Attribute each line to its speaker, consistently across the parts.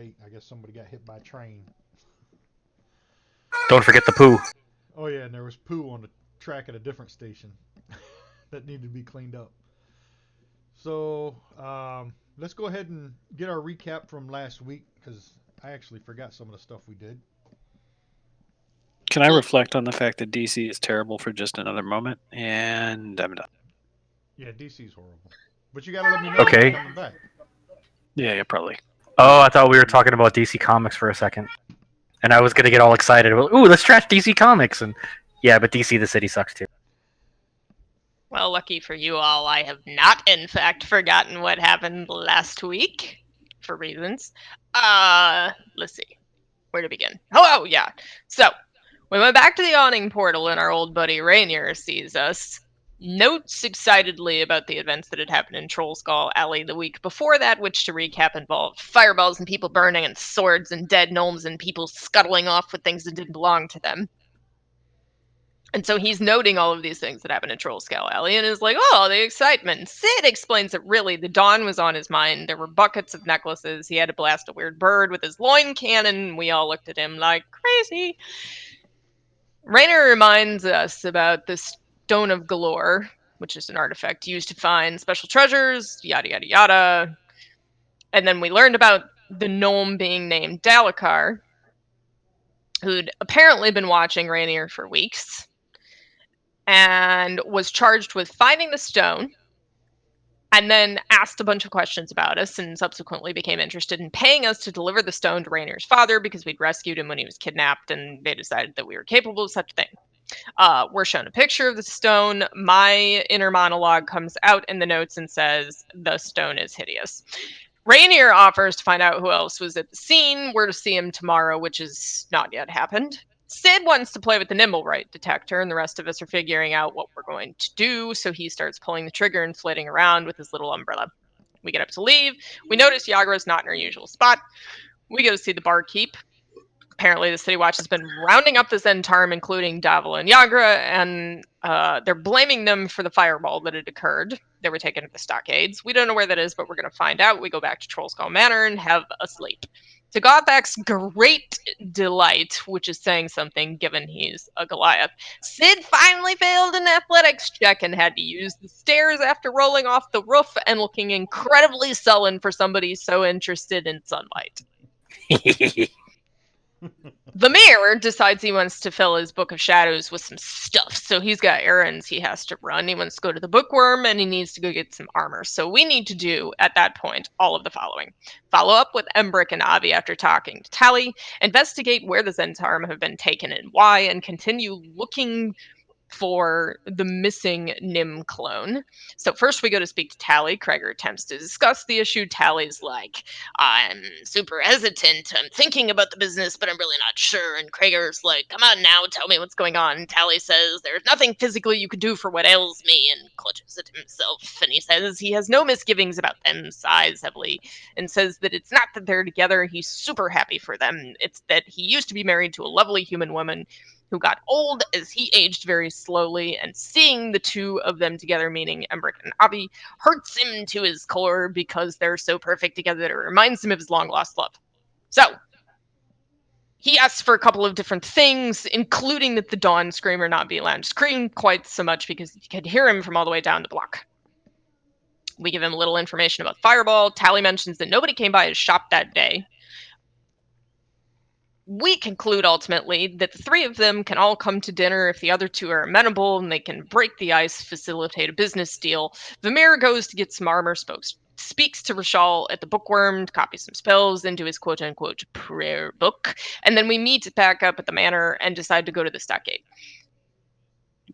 Speaker 1: late. I guess somebody got hit by a train.
Speaker 2: Don't forget the poo.
Speaker 1: Oh yeah, and there was poo on the track at a different station that needed to be cleaned up. So let's go ahead and get our recap from last week because I actually forgot some of the stuff we did.
Speaker 3: Can I reflect on the fact that DC is terrible for just another moment? And I'm done.
Speaker 1: Yeah, DC's horrible, but you got to let me know when you're
Speaker 2: Okay.
Speaker 1: coming back.
Speaker 3: Yeah, probably.
Speaker 2: Oh, I thought we were talking about DC Comics for a second, and I was gonna get all excited. Ooh, let's trash DC Comics, and yeah, but DC the city sucks too.
Speaker 4: Well, lucky for you all, I have not, in fact, forgotten what happened last week for reasons. Let's see. Where to begin? Oh, yeah. So, we went back to the awning portal, and our old buddy Rainier sees us. Notes excitedly about the events that had happened in Troll Skull Alley the week before that, which, to recap, involved fireballs and people burning, and swords and dead gnomes, and people scuttling off with things that didn't belong to them. And so he's noting all of these things that happened in Troll Skull Alley and is like, oh, the excitement. Sid explains that really the dawn was on his mind. There were buckets of necklaces. He had to blast a weird bird with his loin cannon. We all looked at him like crazy. Rainer reminds us about the Stone of Galore, which is an artifact used to find special treasures, yada, yada, yada. And then we learned about the gnome being named Dalakar, who'd apparently been watching Rainier for weeks and was charged with finding the stone and then asked a bunch of questions about us and subsequently became interested in paying us to deliver the stone to Rainier's father because we'd rescued him when he was kidnapped and they decided that we were capable of such a thing. We're shown a picture of the stone. My inner monologue comes out in the notes and says, the stone is hideous. Rainier offers to find out who else was at the scene. We're to see him tomorrow, which has not yet happened. Sid wants to play with the Nimblewright detector, and the rest of us are figuring out what we're going to do, so he starts pulling the trigger and flitting around with his little umbrella. We get up to leave. We notice Yagra's not in her usual spot. We go to see the barkeep. Apparently, the City Watch has been rounding up the Zentarum, including Davila and Yagra, and they're blaming them for the fireball that had occurred. They were taken to the stockades. We don't know where that is, but we're going to find out. We go back to Trollskull Manor and have a sleep. To Gothak's great delight, which is saying something given he's a Goliath, Sid finally failed an athletics check and had to use the stairs after rolling off the roof and looking incredibly sullen for somebody so interested in sunlight. The mayor decides he wants to fill his book of shadows with some stuff, so he's got errands he has to run. He wants to go to the bookworm and he needs to go get some armor. So we need to do, at that point, all of the following. Follow up with Embrick and Avi after talking to Tally, investigate where the Zentarum have been taken and why, and continue looking for the missing Nim clone. So first we go to speak to Tally. Kreger attempts to discuss the issue. Tally's like, I'm super hesitant. I'm thinking about the business, but I'm really not sure. And Kreger's like, come on now, tell me what's going on. And Tally says, there's nothing physically you could do for what ails me, and clutches at himself. And he says he has no misgivings about them, sighs heavily, and says that it's not that they're together. He's super happy for them. It's that he used to be married to a lovely human woman who got old as he aged very slowly, and seeing the two of them together, meaning Embrick and Avi, hurts him to his core because they're so perfect together that it reminds him of his long-lost love. So, he asks for a couple of different things, including that the Dawn Screamer not be allowed to scream quite so much because you could hear him from all the way down the block. We give him a little information about Fireball. Tally mentions that nobody came by his shop that day. We conclude ultimately that the three of them can all come to dinner if the other two are amenable and they can break the ice, facilitate a business deal. Vamir goes to get some armor, speaks to Rashal at the bookworm, copies some spells into his quote-unquote prayer book, and then we meet back up at the manor and decide to go to the stockade.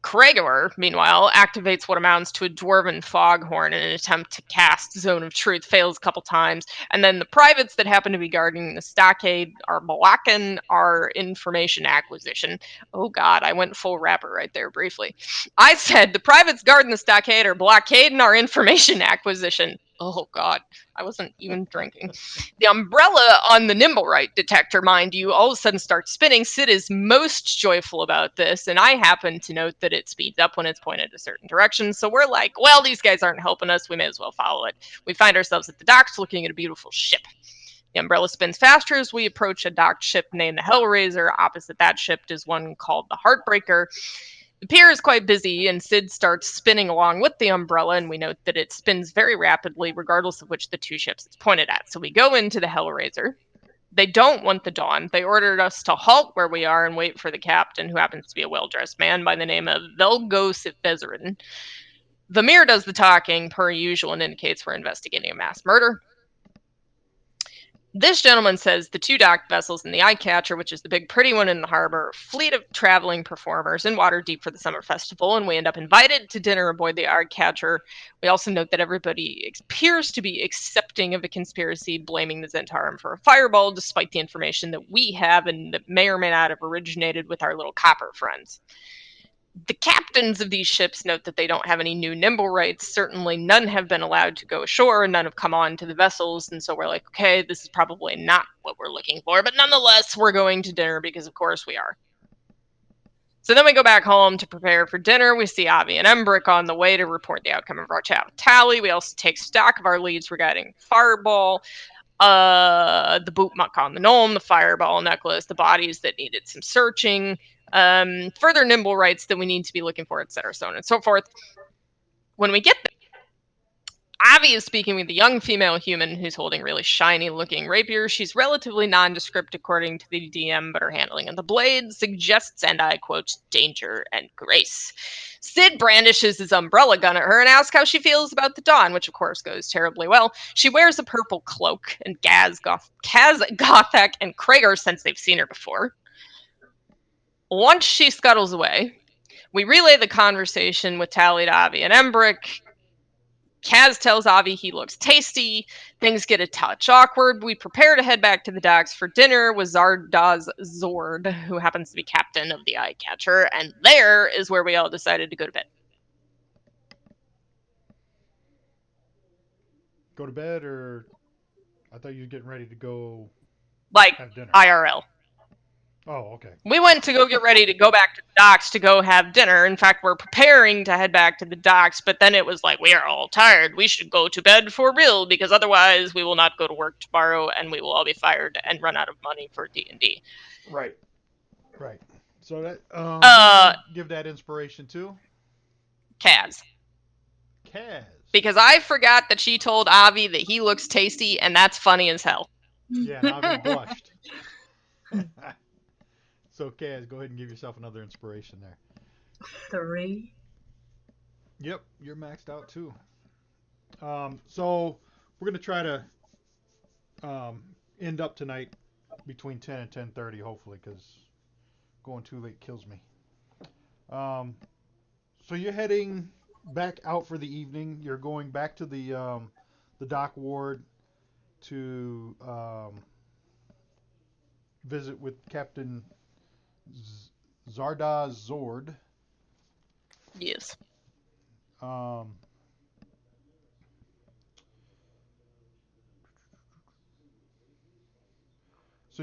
Speaker 4: Kreger, meanwhile, activates what amounts to a dwarven foghorn in an attempt to cast Zone of Truth, fails a couple times, and then the privates that happen to be guarding the stockade are blocking our information acquisition. Oh god, I went full rapper right there briefly. I said the privates guarding the stockade are blockading our information acquisition. Oh god, I wasn't even drinking. The umbrella on the Nimblewright detector, mind you, all of a sudden starts spinning. Sid is most joyful about this, and I happen to note that it speeds up when it's pointed a certain direction. So we're like, well, these guys aren't helping us. We may as well follow it. We find ourselves at the docks looking at a beautiful ship. The Umbrella spins faster as we approach a docked ship named the Hellraiser. Opposite that ship is one called the Heartbreaker. The pier is quite busy, and Sid starts spinning along with the Umbrella, and we note that it spins very rapidly, regardless of which the two ships it's pointed at. So we go into the Hellraiser. They don't want the Dawn. They ordered us to halt where we are and wait for the captain, who happens to be a well-dressed man by the name of Velgos Vezerin. The mirror does the talking, per usual, and indicates we're investigating a mass murder. This gentleman says the two docked vessels and the Eye Catcher, which is the big pretty one in the harbor, fleet of traveling performers in Waterdeep for the summer festival, and we end up invited to dinner aboard the Eye Catcher. We also note that everybody appears to be accepting of a conspiracy, blaming the Zentarum for a fireball, despite the information that we have and that may or may not have originated with our little copper friends. The captains of these ships note that they don't have any new nimble rights. Certainly none have been allowed to go ashore, and none have come on to the vessels, and so we're like, okay, this is probably not what we're looking for, but nonetheless, we're going to dinner because of course we are. So then we go back home to prepare for dinner. We see Avi and Embrick on the way to report the outcome of our chat with Tally. We also take stock of our leads regarding Fireball, the boot muck on the gnome, the fireball necklace, the bodies that needed some searching, further nimble rights that we need to be looking for, etc., so on and so forth. When we get there, Avi is speaking with a young female human who's holding a really shiny looking rapier. She's relatively nondescript according to the DM, but her handling of the blade suggests, and I quote, danger and grace. Sid brandishes his umbrella gun at her and asks how she feels about the Dawn, which of course goes terribly well. She wears a purple cloak, and Kaz, Gothak, and Krager sense they've seen her before. Once she scuttles away, we relay the conversation with Tally to Avi and Embrick. Kaz tells Avi he looks tasty. Things get a touch awkward. We prepare to head back to the docks for dinner with Zardaz Zord, who happens to be captain of the Eye Catcher, and there is where we all decided to go to bed.
Speaker 1: Go to bed, or I thought you were getting ready to go
Speaker 4: Like
Speaker 1: have dinner.
Speaker 4: IRL.
Speaker 1: Oh, okay.
Speaker 4: We went to go get ready to go back to the docks to go have dinner. In fact, we're preparing to head back to the docks, but then it was like, we are all tired. We should go to bed for real, because otherwise we will not go to work tomorrow and we will all be fired and run out of money for D&D.
Speaker 1: Right. Right. So that give that inspiration to
Speaker 4: Kaz.
Speaker 1: Kaz.
Speaker 4: Because I forgot that she told Avi that he looks tasty, and that's funny as hell.
Speaker 1: Yeah, and Avi blushed. So Kaz, go ahead and give yourself another inspiration there.
Speaker 5: 3.
Speaker 1: Yep, you're maxed out too. So we're gonna try to end up tonight between 10 and 10:30, hopefully, because going too late kills me. So you're heading back out for the evening. You're going back to the dock ward to visit with Captain Zardaz Zord.
Speaker 4: Yes.
Speaker 1: So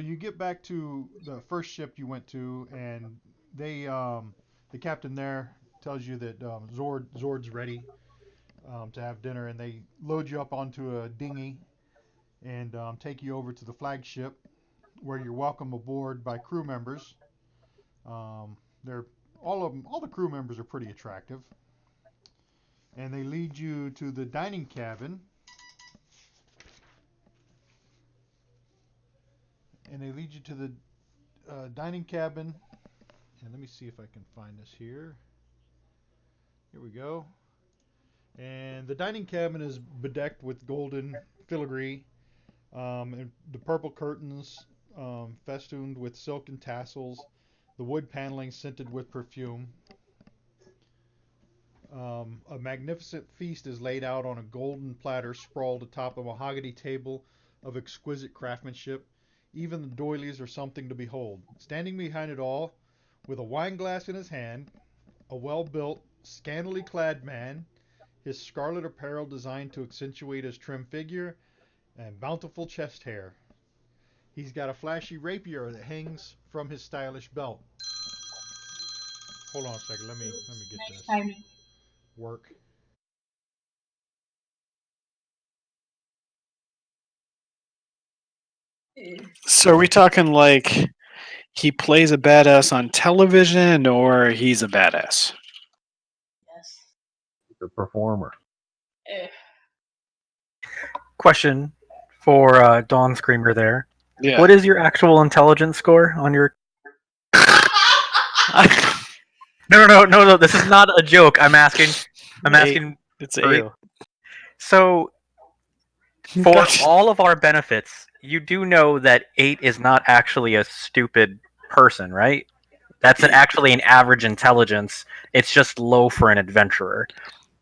Speaker 1: you get back to the first ship you went to, and they, the captain there tells you that Zord's ready to have dinner, and they load you up onto a dinghy and take you over to the flagship, where you're welcome aboard by crew members. They're all the crew members are pretty attractive, and they lead you to the dining cabin. And let me see if I can find this here. Here we go. And the dining cabin is bedecked with golden filigree, and the purple curtains festooned with silken tassels, the wood paneling scented with perfume. A magnificent feast is laid out on a golden platter sprawled atop a mahogany table of exquisite craftsmanship. Even the doilies are something to behold. Standing behind it all, with a wine glass in his hand, a well-built, scantily clad man, his scarlet apparel designed to accentuate his trim figure and bountiful chest hair. He's got a flashy rapier that hangs from his stylish belt. Hold on a second, let me get this.
Speaker 5: Timing.
Speaker 1: Work.
Speaker 3: So are we talking like he plays a badass on television, or he's a badass?
Speaker 5: Yes.
Speaker 6: The performer.
Speaker 5: Eh.
Speaker 2: Question for Dawn Screamer there.
Speaker 3: Yeah.
Speaker 2: What is your actual intelligence score on your? No. This is not a joke. I'm asking. I'm
Speaker 3: Eight.
Speaker 2: asking
Speaker 3: It's
Speaker 2: for
Speaker 3: 8.
Speaker 2: real. So, for all of our benefits, you do know that 8 is not actually a stupid person, right? That's actually an average intelligence. It's just low for an adventurer.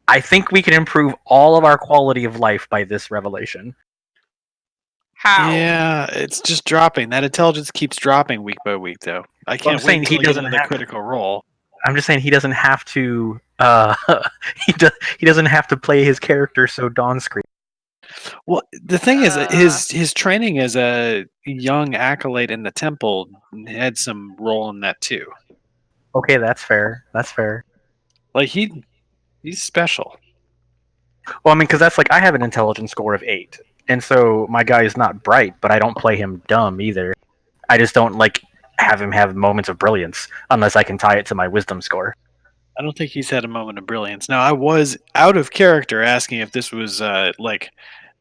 Speaker 2: I think we can improve all of our quality of life by this revelation.
Speaker 4: How?
Speaker 3: Yeah, it's just dropping. That intelligence keeps dropping week by week, though. I can't
Speaker 2: saying
Speaker 3: wait
Speaker 2: he
Speaker 3: until I get
Speaker 2: doesn't
Speaker 3: into the
Speaker 2: have-
Speaker 3: critical role.
Speaker 2: I'm just saying he doesn't have to. He doesn't have to play his character so Dawn Scream.
Speaker 3: Well, the thing is, that
Speaker 4: Uh.
Speaker 3: his training as a young acolyte in the temple had some role in that too.
Speaker 2: Okay, that's fair. That's fair.
Speaker 3: Like he's special.
Speaker 2: Well, I mean, because that's like I have an intelligence score of 8, and so my guy is not bright, but I don't play him dumb either. I just don't like have him have moments of brilliance unless I can tie it to my wisdom score.
Speaker 3: I don't think he's had a moment of brilliance. Now, I was out of character asking if this was like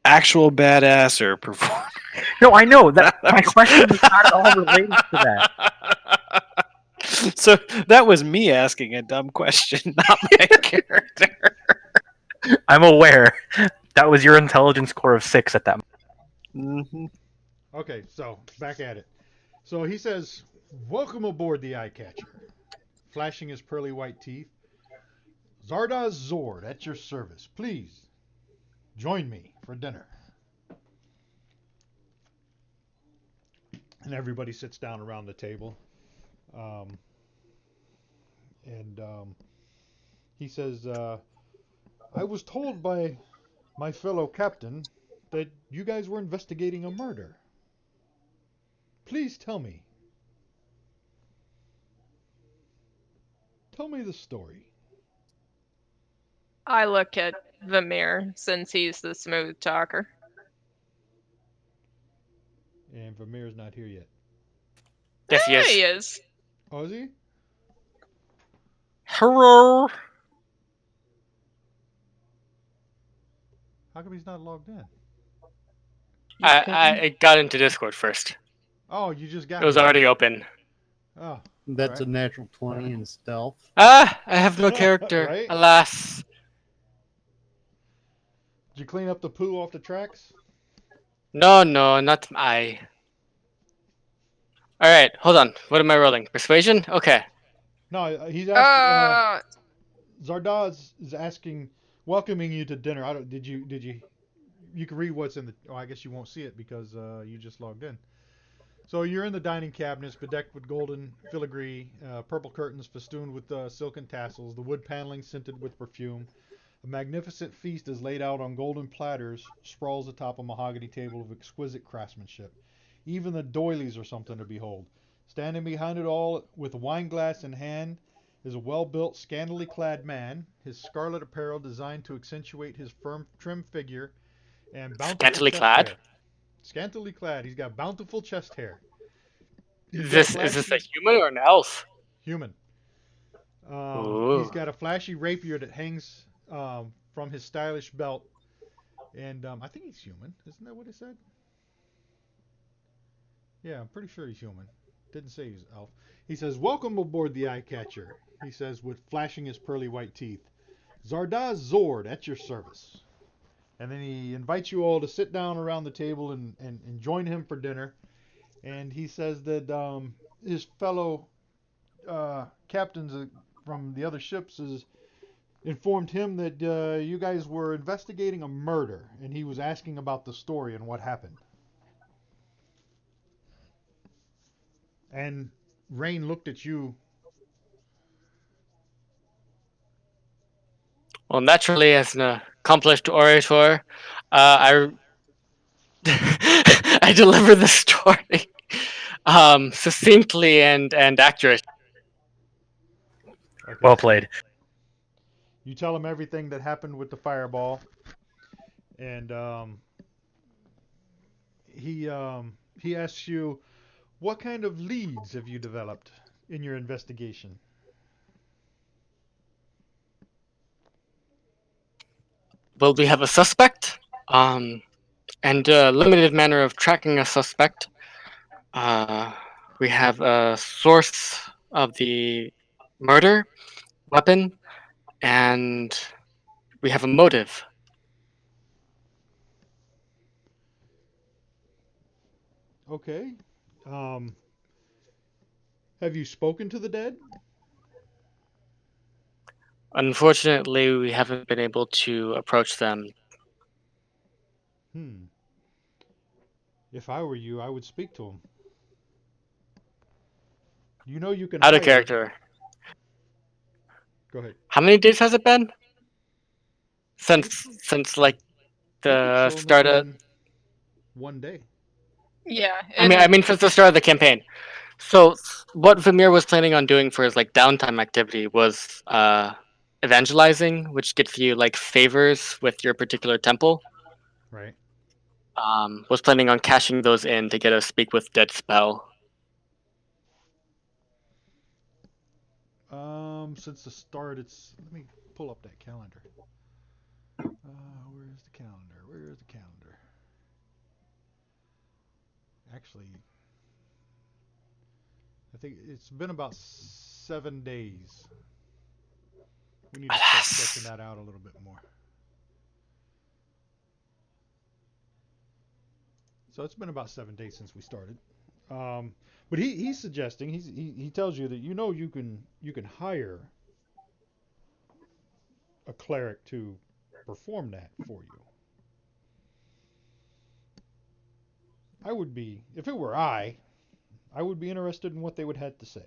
Speaker 3: actual badass or performer.
Speaker 2: No, I know that my question was not at all related to that.
Speaker 3: So that was me asking a dumb question, not my character.
Speaker 2: I'm aware that was your intelligence score of 6 at that moment.
Speaker 3: Mm-hmm.
Speaker 1: Okay, so back at it. So he says, "Welcome aboard the Eye Catcher." Flashing his pearly white teeth. "Zardoz Zord at your service. Please join me for dinner." And everybody sits down around the table. Um, and he says, "I was told by my fellow captain that you guys were investigating a murder. Please tell me. Tell me the story."
Speaker 4: I look at Vamir since he's the smooth talker.
Speaker 1: And Vermeer's not here yet.
Speaker 7: Yes, he
Speaker 4: There
Speaker 7: is.
Speaker 4: he is.
Speaker 1: Oh, is he?
Speaker 7: Hello.
Speaker 1: How come he's not logged in?
Speaker 7: I got into Discord first.
Speaker 1: Oh, you just got
Speaker 7: It was
Speaker 1: here.
Speaker 7: already open.
Speaker 1: Oh,
Speaker 6: That's
Speaker 1: alright.
Speaker 6: a natural 20 in stealth.
Speaker 7: Ah, I have no character.
Speaker 1: Right?
Speaker 7: Alas.
Speaker 1: Did you clean up the poo off the tracks?
Speaker 7: No, not I. All right, hold on. What am I rolling? Persuasion? Okay.
Speaker 1: No, he's asking.
Speaker 4: Uh,
Speaker 1: Zardoz is asking, welcoming you to dinner. I don't. Did you? You can read what's in the. Oh, I guess you won't see it because you just logged in. So you're in the dining cabinets, bedecked with golden filigree, purple curtains festooned with silken tassels, the wood paneling scented with perfume. A magnificent feast is laid out on golden platters, sprawls atop a mahogany table of exquisite craftsmanship. Even the doilies are something to behold. Standing behind it all, with a wine glass in hand, is a well-built, scantily clad man, his scarlet apparel designed to accentuate his firm, trim figure and bountiful
Speaker 7: Scantily
Speaker 1: chest
Speaker 7: clad?
Speaker 1: hair. Scantily clad. He's got bountiful chest hair. He's
Speaker 7: Is
Speaker 1: got
Speaker 7: this a
Speaker 1: flashy
Speaker 7: human or an elf?
Speaker 1: human. He's
Speaker 7: Ooh.
Speaker 1: got a flashy rapier that hangs from his stylish belt, and I think he's human. Isn't that what it said? Yeah, I'm pretty sure he's human. Didn't say he's elf. He says, "Welcome aboard the Eye Catcher." He says, with flashing his pearly white teeth. "Zardoz Zord at your service." And then he invites you all to sit down around the table and join him for dinner. And he says that his fellow captains from the other ships has informed him that you guys were investigating a murder, and he was asking about the story and what happened. And Rain looked at you.
Speaker 7: Well, naturally, as an accomplished orator, I I deliver the story succinctly and accurate.
Speaker 1: Okay,
Speaker 2: Well
Speaker 1: so
Speaker 2: played.
Speaker 1: you tell him everything that happened with the fireball, and he he asks you, what kind of leads have you developed in your investigation?
Speaker 7: Well, we have a suspect, and a limited manner of tracking a suspect. Uh, we have a source of the murder, weapon, and we have a motive.
Speaker 1: Okay. Have you spoken to the dead?
Speaker 7: Unfortunately, we haven't been able to approach them.
Speaker 1: Hmm. If I were you, I would speak to them. You know you can
Speaker 7: Out of
Speaker 1: hire.
Speaker 7: character.
Speaker 1: Go ahead.
Speaker 7: How many days has it been since like
Speaker 1: I think it's
Speaker 7: the
Speaker 1: only
Speaker 7: start of?
Speaker 1: been 1 day.
Speaker 4: Yeah.
Speaker 7: I mean, since the start of the campaign. So, what Vamir was planning on doing for his like downtime activity was evangelizing, which gets you like favors with your particular temple.
Speaker 1: Right.
Speaker 7: Was planning on cashing those in to get a speak with dead spell.
Speaker 1: Since the start, it's. Let me pull up that calendar. Where's the calendar? Where's the calendar? Actually, I think it's been about 7 days. We need to start stretching that out a little bit more. So it's been about 7 days since we started. But he's suggesting he tells you that you can hire a cleric to perform that for you. I would be, if it were I would be interested in what they would have to say.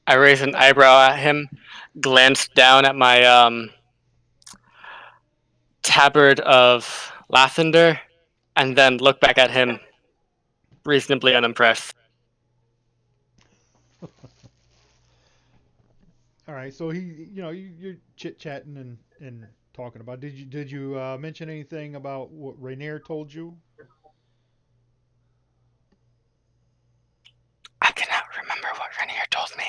Speaker 7: I raised an eyebrow at him, glanced down at my tabard of Lathander, and then looked back at him, reasonably unimpressed.
Speaker 1: All right, so you're chit chatting and talking about. Did you mention anything about what Rainier told you?
Speaker 7: I cannot remember what Rainier told me.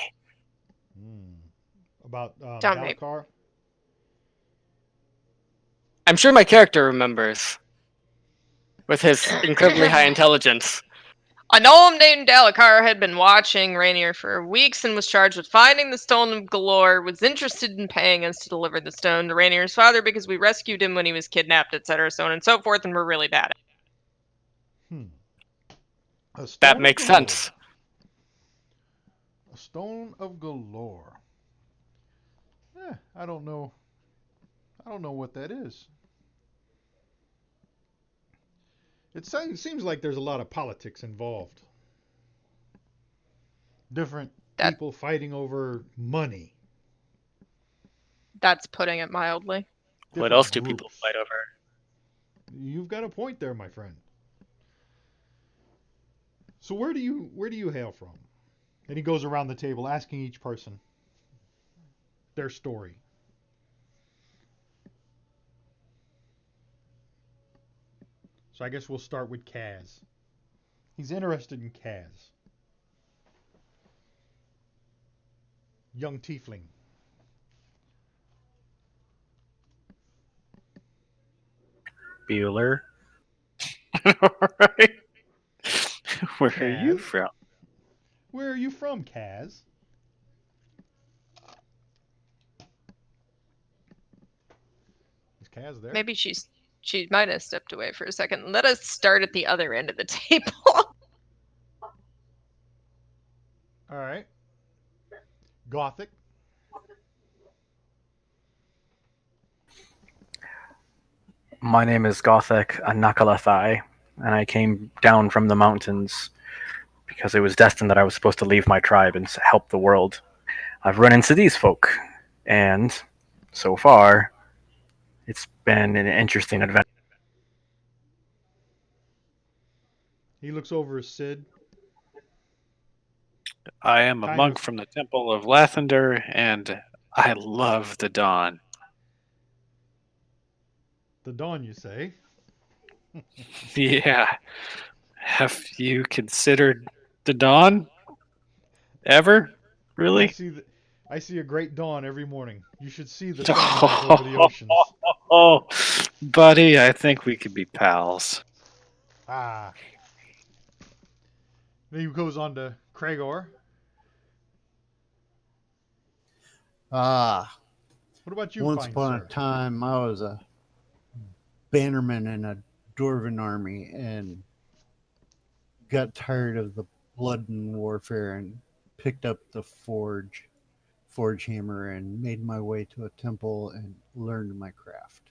Speaker 1: About
Speaker 4: Tell me.
Speaker 1: Dalakar?
Speaker 7: I'm sure my character remembers, with his incredibly high intelligence.
Speaker 4: A gnome named Dalakar had been watching Rainier for weeks and was charged with finding the Stone of Galore, was interested in paying us to deliver the stone to Rainier's father because we rescued him when he was kidnapped, etc., so on and so forth, and we're really bad.
Speaker 1: Hmm. A
Speaker 7: That
Speaker 1: stone of
Speaker 7: makes
Speaker 1: galore.
Speaker 7: sense.
Speaker 1: A stone of galore. I don't know. I don't know what that is. It seems like there's a lot of politics involved. Different
Speaker 4: That
Speaker 1: people fighting over money.
Speaker 4: that's putting it mildly.
Speaker 7: What
Speaker 1: Different
Speaker 7: else do people
Speaker 1: groups.
Speaker 7: fight over?
Speaker 1: You've got a point there, my friend. So where do you hail from? And he goes around the table asking each person their story. So I guess we'll start with Kaz. He's interested in Kaz. Young tiefling.
Speaker 2: Bueller.
Speaker 3: Right? Where are you
Speaker 1: Kaz.
Speaker 3: from?
Speaker 1: Where are you from, Kaz? Is Kaz there?
Speaker 4: Maybe she might have stepped away for a second. Let us start at the other end of the table.
Speaker 1: All right. Gothic.
Speaker 2: My name is Gothic Anakalathai, and I came down from the mountains because it was destined that I was supposed to leave my tribe and help the world. I've run into these folk, and so far, it's been an interesting adventure.
Speaker 1: He looks over at Sid.
Speaker 3: I am a
Speaker 1: Kind
Speaker 3: monk
Speaker 1: of
Speaker 3: from the Temple of Lathander, and I love the dawn.
Speaker 1: the dawn, you say.
Speaker 3: Yeah. Have you considered the dawn? Ever?
Speaker 1: I
Speaker 3: Really?
Speaker 1: see the, I see a great dawn every morning. You should see the sunrise over the oceans.
Speaker 3: Oh, buddy, I think we could be pals.
Speaker 1: Ah. Then he goes on to Cragor.
Speaker 6: Ah,
Speaker 1: What about you,
Speaker 6: once
Speaker 1: fine
Speaker 6: upon a
Speaker 1: sir?
Speaker 6: time, I was a bannerman in a dwarven army and got tired of the blood and warfare and picked up the forge hammer, and made my way to a temple and learned my craft.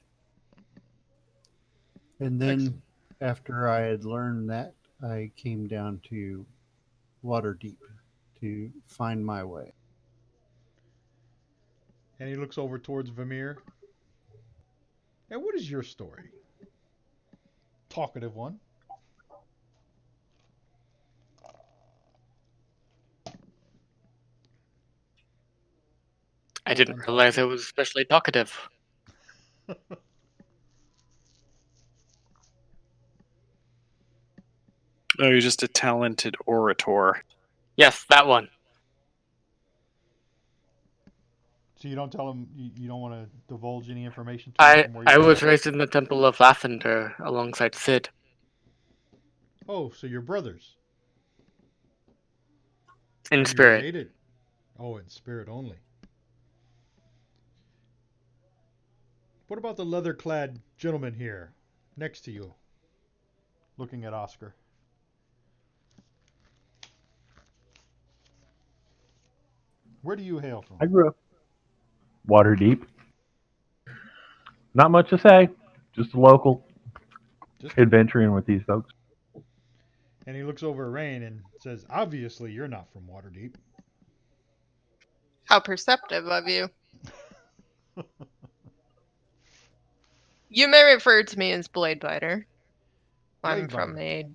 Speaker 6: And then,
Speaker 1: Excellent.
Speaker 6: after I had learned that, I came down to Waterdeep to find my way.
Speaker 1: And he looks over towards Vamir. And what is your story? Talkative one.
Speaker 7: I didn't realize I was especially talkative.
Speaker 3: Oh, you're just a talented orator.
Speaker 7: Yes, that one.
Speaker 1: So you don't tell him you don't want to divulge any information to him
Speaker 7: I
Speaker 1: from where you
Speaker 7: I
Speaker 1: came
Speaker 7: was
Speaker 1: from?
Speaker 7: raised in the Temple of Lathander alongside Sid.
Speaker 1: Oh, so you're brothers.
Speaker 7: In
Speaker 1: And you're
Speaker 7: spirit.
Speaker 1: related. Oh, in spirit only. What about the leather clad gentleman here next to you? Looking at Oscar. Where do you hail from?
Speaker 8: I grew up water deep. Not much to say. Just a local
Speaker 1: Just
Speaker 8: adventuring with these folks.
Speaker 1: and he looks over at Rain and says, "Obviously, you're not from Waterdeep."
Speaker 4: How perceptive of you. You may refer to me as Bladebiter. I'm from
Speaker 1: Bladebiter.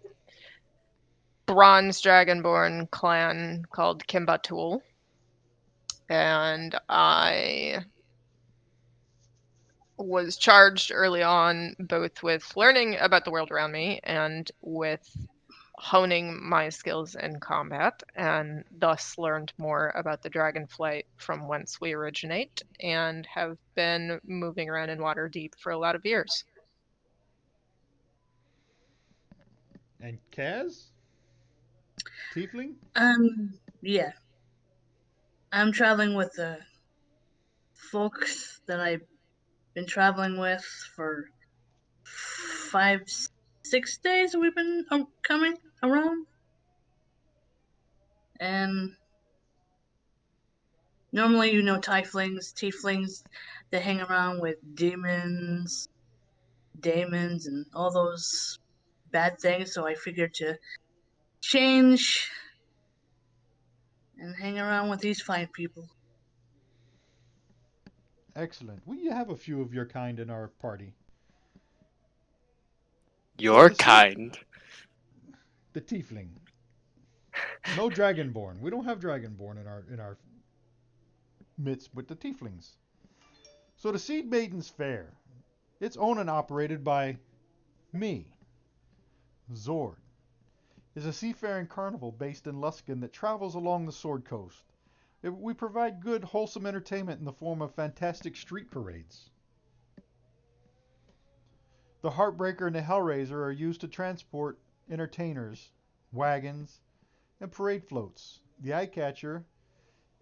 Speaker 4: a bronze dragonborn clan called Kimbatul. And I was charged early on both with learning about the world around me and with honing my skills in combat, and thus learned more about the dragonflight from whence we originate, and have been moving around in Waterdeep for a lot of years.
Speaker 1: And Kaz? Tiefling?
Speaker 5: Yeah. I'm traveling with the folks that I've been traveling with for 5, 6 days. We've been coming around, and normally, tieflings, they hang around with demons, daemons, and all those bad things. So I figured to change and hang around with these fine people.
Speaker 1: Excellent. We have a few of your kind in our party. So
Speaker 7: Your
Speaker 1: the seed,
Speaker 7: kind.
Speaker 1: the tiefling. No dragonborn. We don't have dragonborn in our midst with the tieflings. So the Seed Maidens Fair. It's owned and operated by me, Zord. Is a seafaring carnival based in Luskin that travels along the Sword Coast. We provide good, wholesome entertainment in the form of fantastic street parades. The Heartbreaker and the Hellraiser are used to transport entertainers, wagons, and parade floats. The Eyecatcher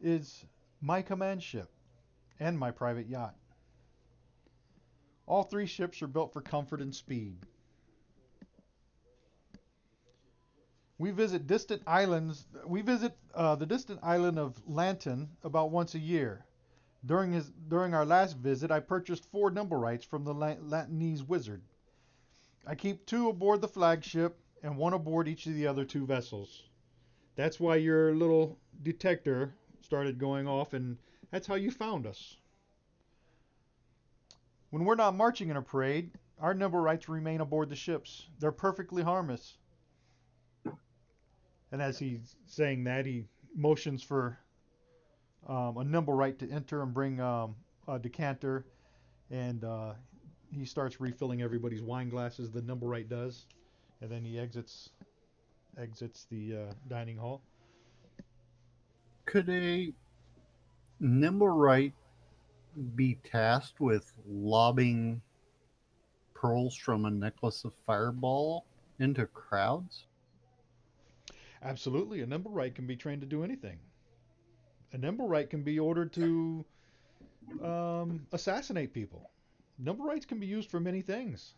Speaker 1: is my command ship and my private yacht. All three ships are built for comfort and speed. We visit distant islands. We visit the distant island of Lanton about once a year. During our last visit, I purchased 4 nimble from the Lantanese wizard. I keep 2 aboard the flagship and 1 aboard each of the other 2 vessels. That's why your little detector started going off, and that's how you found us. When we're not marching in a parade, our nimble remain aboard the ships. They're perfectly harmless. And as he's saying that, he motions for a nimble to enter and bring a decanter, and he starts refilling everybody's wine glasses. The number right does, and then he exits the dining hall.
Speaker 6: Could a Nimblewright be tasked with lobbing pearls from a necklace of fireball into crowds?
Speaker 1: Absolutely, a nimble right can be trained to do anything. A nimble right can be ordered to assassinate people. Nimble rights can be used for many things.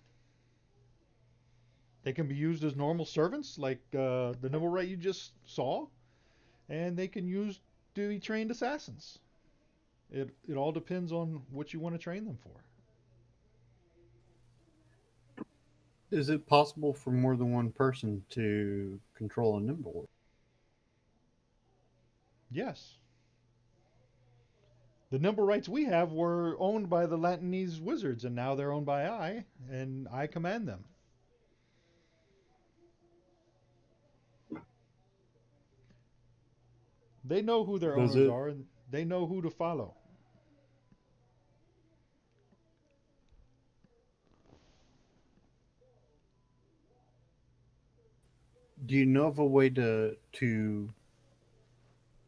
Speaker 1: They can be used as normal servants, like the nimble right you just saw, and they can use to be trained assassins. It all depends on what you want to train them for.
Speaker 6: Is it possible for more than one person to control a Nimblewright?
Speaker 1: Yes. The nimble rights we have were owned by the Latinese wizards, and now they're owned by I, and I command them. They know who their
Speaker 6: Does
Speaker 1: owners
Speaker 6: it
Speaker 1: are, and they know who to follow.
Speaker 6: Do you know of a way to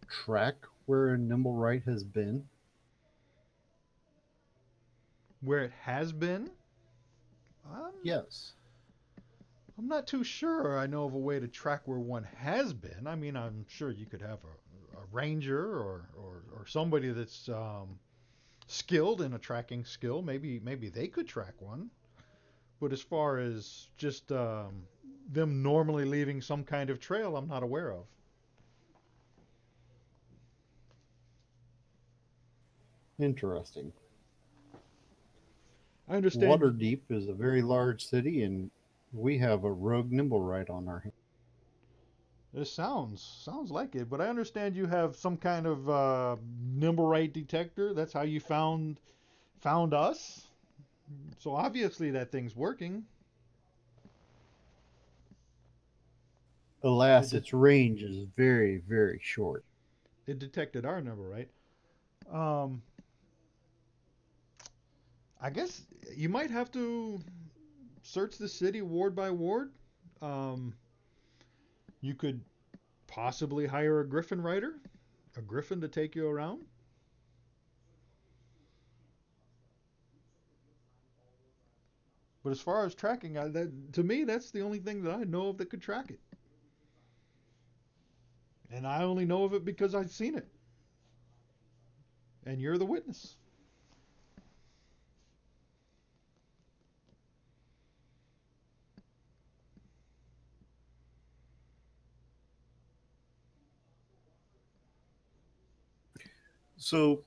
Speaker 6: track where a Nimblewright has been?
Speaker 1: Where it has been, I'm,
Speaker 6: Yes.
Speaker 1: I'm not too sure I know of a way to track where one has been. I mean, I'm sure you could have a ranger or somebody that's skilled in a tracking skill. Maybe they could track one. But as far as just them normally leaving some kind of trail, I'm not aware of.
Speaker 6: Interesting.
Speaker 1: I understand.
Speaker 6: Waterdeep is a very large city, and we have a rogue Nimblewright on our hands.
Speaker 1: It sounds like it, but I understand you have some kind of nimble right detector. That's how you found us. So obviously that thing's working. It
Speaker 6: Alas,
Speaker 1: de-
Speaker 6: its range is very, very short.
Speaker 1: it detected our number, right? Um, I guess you might have to search the city ward by ward. Um, you could possibly hire a griffin rider, a griffin to take you around. But as far as tracking, to me, that's the only thing that I know of that could track it. And I only know of it because I've seen it. And you're the witness.
Speaker 6: So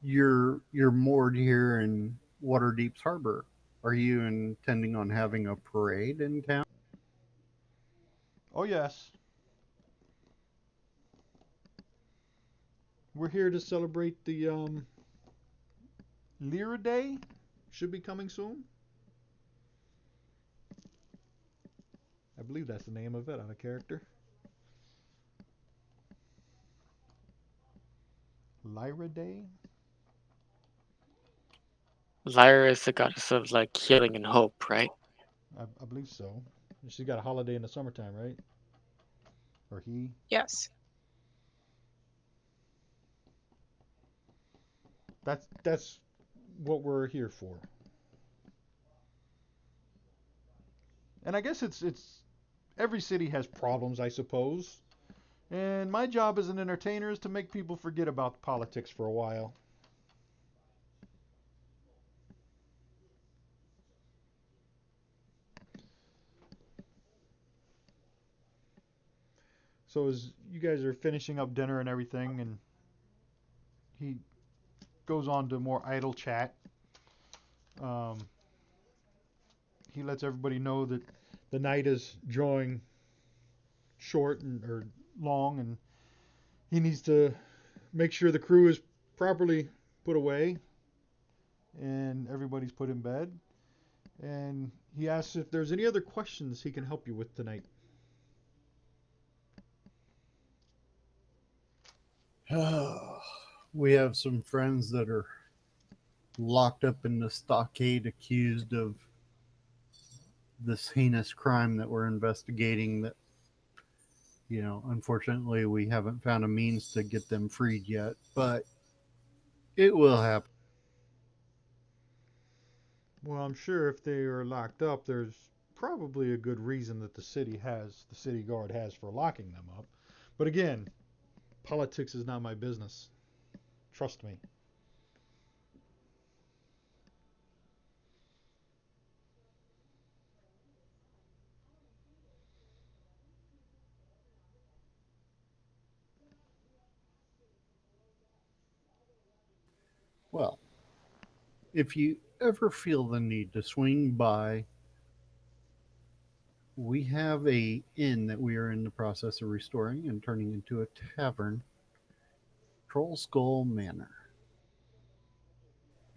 Speaker 6: you're moored here in Waterdeep's harbor. Are you intending on having a parade in town?
Speaker 1: Oh, yes. We're here to celebrate the Lyra Day. Should be coming soon. I believe that's the name of it on a character. Lyra Day?
Speaker 7: Lyra is the goddess of like healing and hope, right?
Speaker 1: I believe so. She's got a holiday in the summertime, right? Or he?
Speaker 4: Yes.
Speaker 1: That's what we're here for. And I guess it's every city has problems, I suppose. And my job as an entertainer is to make people forget about politics for a while. So as you guys are finishing up dinner and everything, and he goes on to more idle chat, um, he lets everybody know that the night is drawing short or long, and he needs to make sure the crew is properly put away and everybody's put in bed. And he asks if there's any other questions he can help you with tonight.
Speaker 6: We have some friends that are locked up in the stockade, accused of this heinous crime that we're investigating. That, unfortunately, we haven't found a means to get them freed yet, but it will happen.
Speaker 1: Well, I'm sure if they are locked up, there's probably a good reason that the city guard has for locking them up. But again, politics is not my business. Trust me.
Speaker 6: Well, if you ever feel the need to swing by, we have a inn that we are in the process of restoring and turning into a tavern, Troll Skull Manor.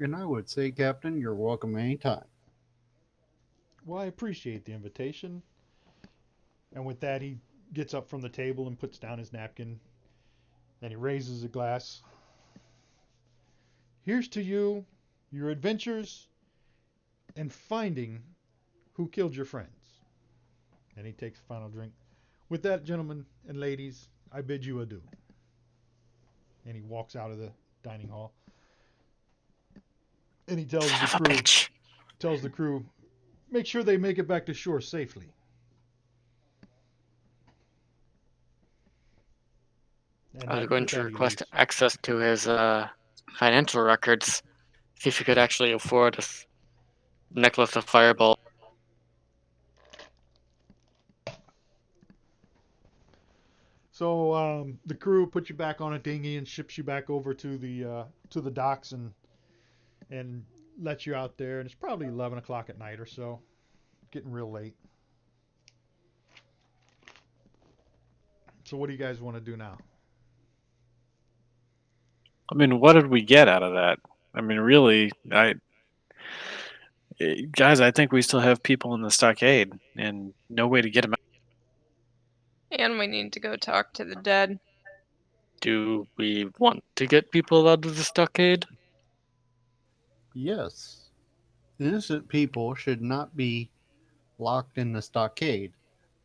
Speaker 6: And I would say, Captain, you're welcome anytime.
Speaker 1: Well, I appreciate the invitation. And with that, he gets up from the table and puts down his napkin. Then he raises a glass. Here's to you, your adventures, and finding who killed your friends. And he takes a final drink. With that, gentlemen and ladies, I bid you adieu. And he walks out of the dining hall. And he tells
Speaker 7: Son
Speaker 1: the
Speaker 7: of a
Speaker 1: crew,
Speaker 7: bitch.
Speaker 1: make sure they make it back to shore safely. And
Speaker 7: I was going
Speaker 1: with
Speaker 7: to
Speaker 1: that, he
Speaker 7: request
Speaker 1: leaves.
Speaker 7: access to his financial records. See if he could actually afford a necklace of fireball.
Speaker 1: So the crew puts you back on a dinghy and ships you back over to the docks and lets you out there. And it's probably 11 o'clock at night or so, getting real late. So what do you guys want to do now?
Speaker 3: I mean, what did we get out of that? I mean, really, guys, I think we still have people in the stockade and no way to get them out.
Speaker 4: And we need to go talk to the dead.
Speaker 7: Do we want to get people out of the stockade?
Speaker 6: Yes, innocent people should not be locked in the stockade,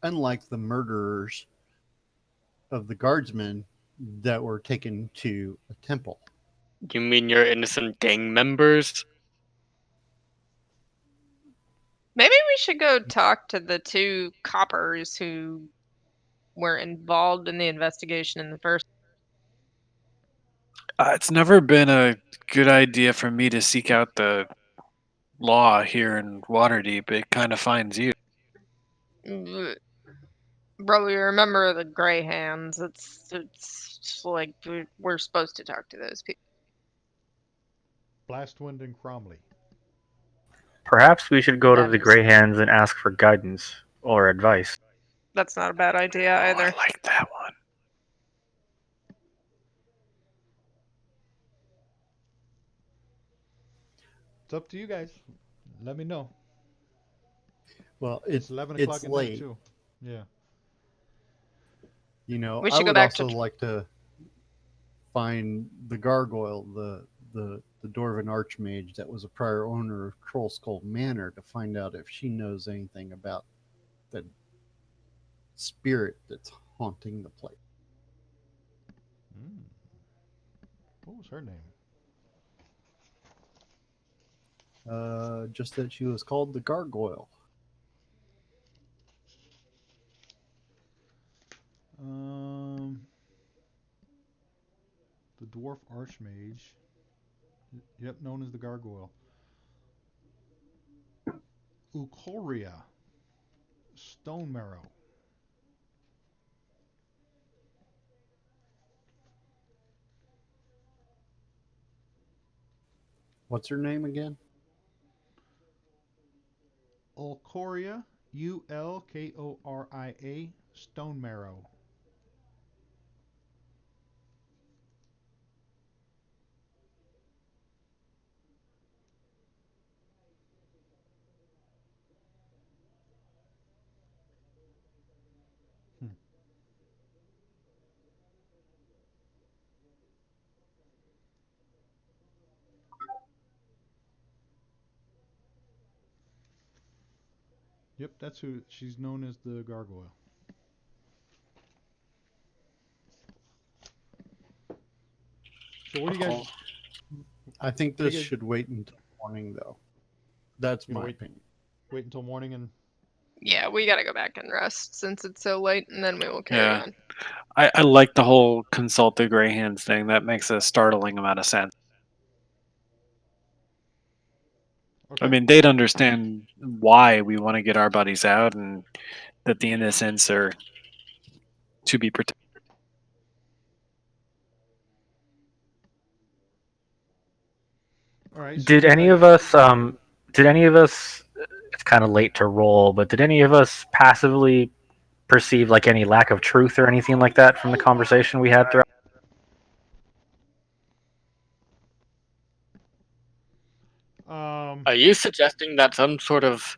Speaker 6: unlike the murderers of the guardsmen that were taken to a temple.
Speaker 7: You mean your innocent gang members?
Speaker 4: Maybe we should go talk to the two coppers who were involved in the investigation in the first.
Speaker 3: It's never been a good idea for me to seek out the law here in Waterdeep. It kind of finds you.
Speaker 4: Bro, you remember the Gray Hands? It's like we're supposed to talk to those people.
Speaker 1: Blastwind and Cromley.
Speaker 2: Perhaps we should go to
Speaker 4: That
Speaker 2: the
Speaker 4: is-
Speaker 2: Grey Hands and ask for guidance or advice.
Speaker 4: That's not a bad idea
Speaker 3: Oh,
Speaker 4: either.
Speaker 3: I like that one.
Speaker 1: It's up to you guys. Let me know.
Speaker 6: Well,
Speaker 1: It's 11
Speaker 6: it's
Speaker 1: o'clock at night
Speaker 6: late.
Speaker 1: too. Yeah.
Speaker 4: We
Speaker 6: I
Speaker 4: should go
Speaker 6: would
Speaker 4: back to
Speaker 6: also like to find the gargoyle, the dwarven archmage that was a prior owner of Troll Skull Manor, to find out if she knows anything about the spirit that's haunting the place.
Speaker 1: Mm. What was her name?
Speaker 6: Just that she was called the gargoyle.
Speaker 1: Um, the dwarf archmage. Yep, known as the gargoyle. Ukoria. Stone marrow.
Speaker 6: What's her name again?
Speaker 1: Ulcoria. Ulkoria. Stone marrow. Hmm. Yep, that's who she's known as, the gargoyle. So what do you guys?
Speaker 6: I think
Speaker 1: What do
Speaker 6: this
Speaker 1: you guys?
Speaker 6: should wait until morning, though. That's
Speaker 1: You know,
Speaker 6: my
Speaker 1: wait.
Speaker 6: opinion.
Speaker 1: Wait until morning and.
Speaker 4: Yeah, we gotta go back and rest since it's so late, and then we will carry
Speaker 3: Yeah.
Speaker 4: on.
Speaker 3: I like the whole consult the gray hands thing. That makes a startling amount of sense.
Speaker 1: Okay.
Speaker 3: I mean, they'd understand why we want to get our buddies out and that the innocents are to be protected.
Speaker 1: All right. So
Speaker 2: Did
Speaker 1: you
Speaker 2: any
Speaker 1: guys.
Speaker 2: of us did any of us it's kind of late to roll, but did any of us passively perceive like any lack of truth or anything like that from the conversation we had throughout?
Speaker 7: Are you suggesting that some sort of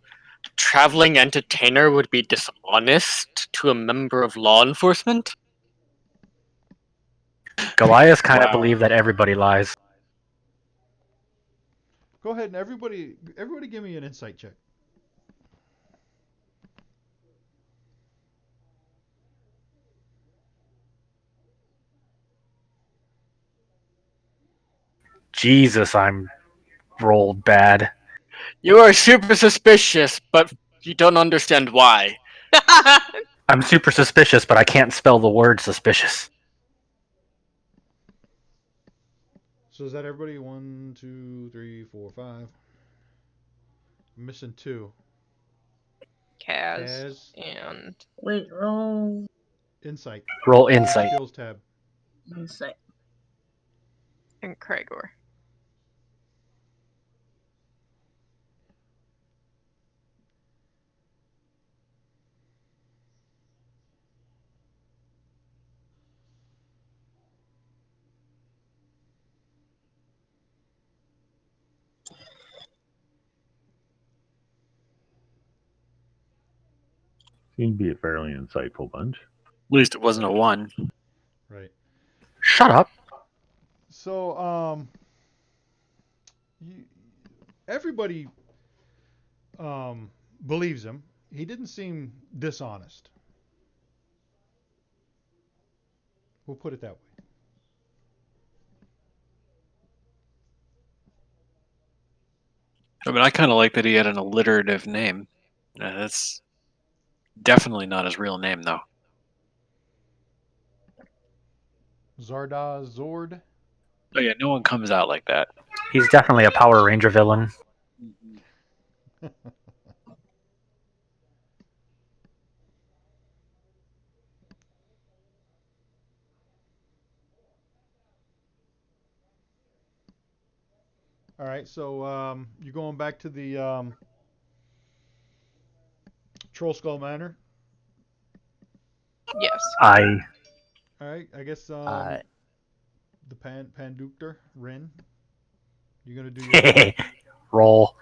Speaker 7: traveling entertainer would be dishonest to a member of law enforcement?
Speaker 2: Goliath kind of
Speaker 3: Wow.
Speaker 2: believed that everybody lies.
Speaker 1: Go ahead and everybody give me an insight check.
Speaker 2: Jesus, I'm rolled bad.
Speaker 7: You are super suspicious, but you don't understand why.
Speaker 2: I'm super suspicious, but I can't spell the word suspicious.
Speaker 1: So is that everybody? 1, 2, 3, 4, 5. I'm missing 2.
Speaker 4: Kaz
Speaker 1: Kaz,
Speaker 4: and
Speaker 5: Wait, roll
Speaker 1: insight.
Speaker 2: Roll
Speaker 1: Your
Speaker 2: insight.
Speaker 1: skills tab.
Speaker 5: insight.
Speaker 4: Cragor.
Speaker 8: Seemed to be a fairly insightful bunch.
Speaker 3: At least it wasn't a one.
Speaker 1: Right.
Speaker 2: Shut up.
Speaker 1: So everybody believes him. He didn't seem dishonest. We'll put it that way.
Speaker 3: I mean, I kind of like that he had an alliterative name. That's definitely not his real name, though.
Speaker 1: Zarda Zord.
Speaker 3: Oh yeah, no one comes out like that.
Speaker 2: He's definitely a Power Ranger villain.
Speaker 1: All right. So you're going back to the Troll Skull Manor.
Speaker 4: Yes.
Speaker 2: I
Speaker 1: All right. I guess
Speaker 9: I
Speaker 1: the Pandukter Rin. You're gonna do your
Speaker 2: roll.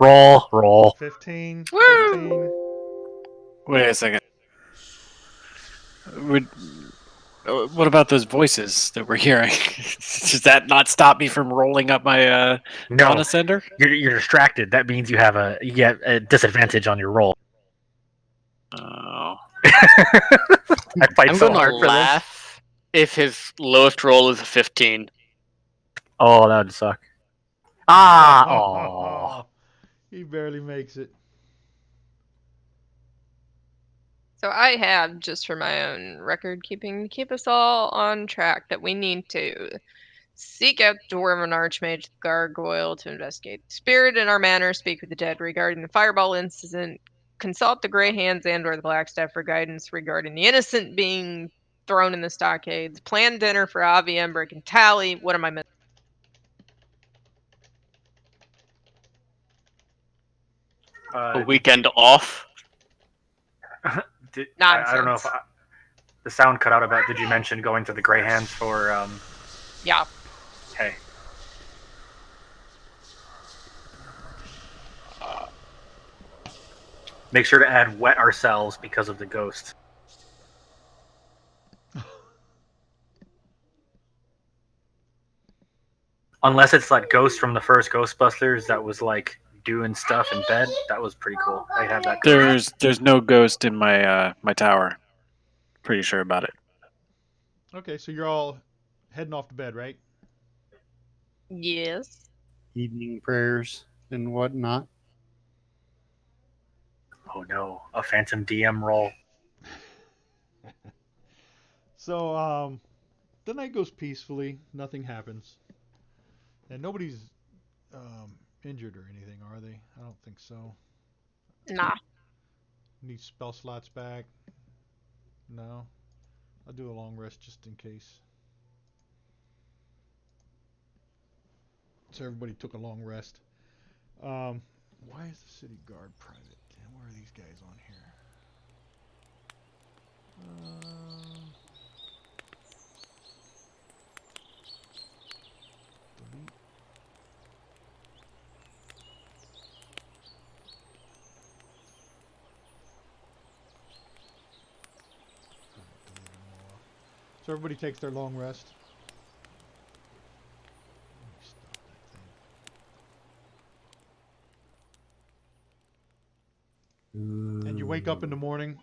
Speaker 1: 15.
Speaker 4: Woo!
Speaker 1: 15.
Speaker 3: Wait a second. What about those voices that we're hearing? Does that not stop me from rolling up my
Speaker 2: No,
Speaker 3: Dawn Ascender?
Speaker 2: you're distracted. That means you get a disadvantage on your roll.
Speaker 3: Oh.
Speaker 2: I fight
Speaker 7: I'm
Speaker 2: so
Speaker 7: gonna
Speaker 2: hard for this.
Speaker 7: laugh if his lowest roll is a 15.
Speaker 2: Oh, that would suck. Oh.
Speaker 1: He barely makes it.
Speaker 4: So I have, just for my own record keeping, to keep us all on track, that we need to seek out Dwarven Archmage Gargoyle to investigate the spirit in our manor, speak with the dead regarding the fireball incident, consult the Grey Hands and/or the Blackstaff for guidance regarding the innocent being thrown in the stockades, plan dinner for Avi, Embrick, and Tally. What am I missing?
Speaker 7: A weekend off?
Speaker 2: I don't know if the sound cut out a bit. Did you mention going to the Grey Hands for?
Speaker 4: Yeah.
Speaker 2: Hey. Make sure to add wet ourselves because of the ghost. Unless it's like ghost from the first Ghostbusters that was like doing stuff in bed. That was pretty cool. I have that.
Speaker 3: There's no ghost in my my tower. Pretty sure about it.
Speaker 1: Okay, so you're all heading off to bed, right?
Speaker 4: Yes.
Speaker 6: Evening prayers and whatnot.
Speaker 2: Oh no, a phantom DM roll.
Speaker 1: So the night goes peacefully. Nothing happens, and nobody's injured or anything, are they? I don't think so.
Speaker 4: Nah.
Speaker 1: Need spell slots back? No. I'll do a long rest just in case. So everybody took a long rest. Why is the city guard private? Damn, where are these guys on here? Delete. Alright, delete them all. So everybody takes their long rest. Let me stop that thing. And you wake up in the morning,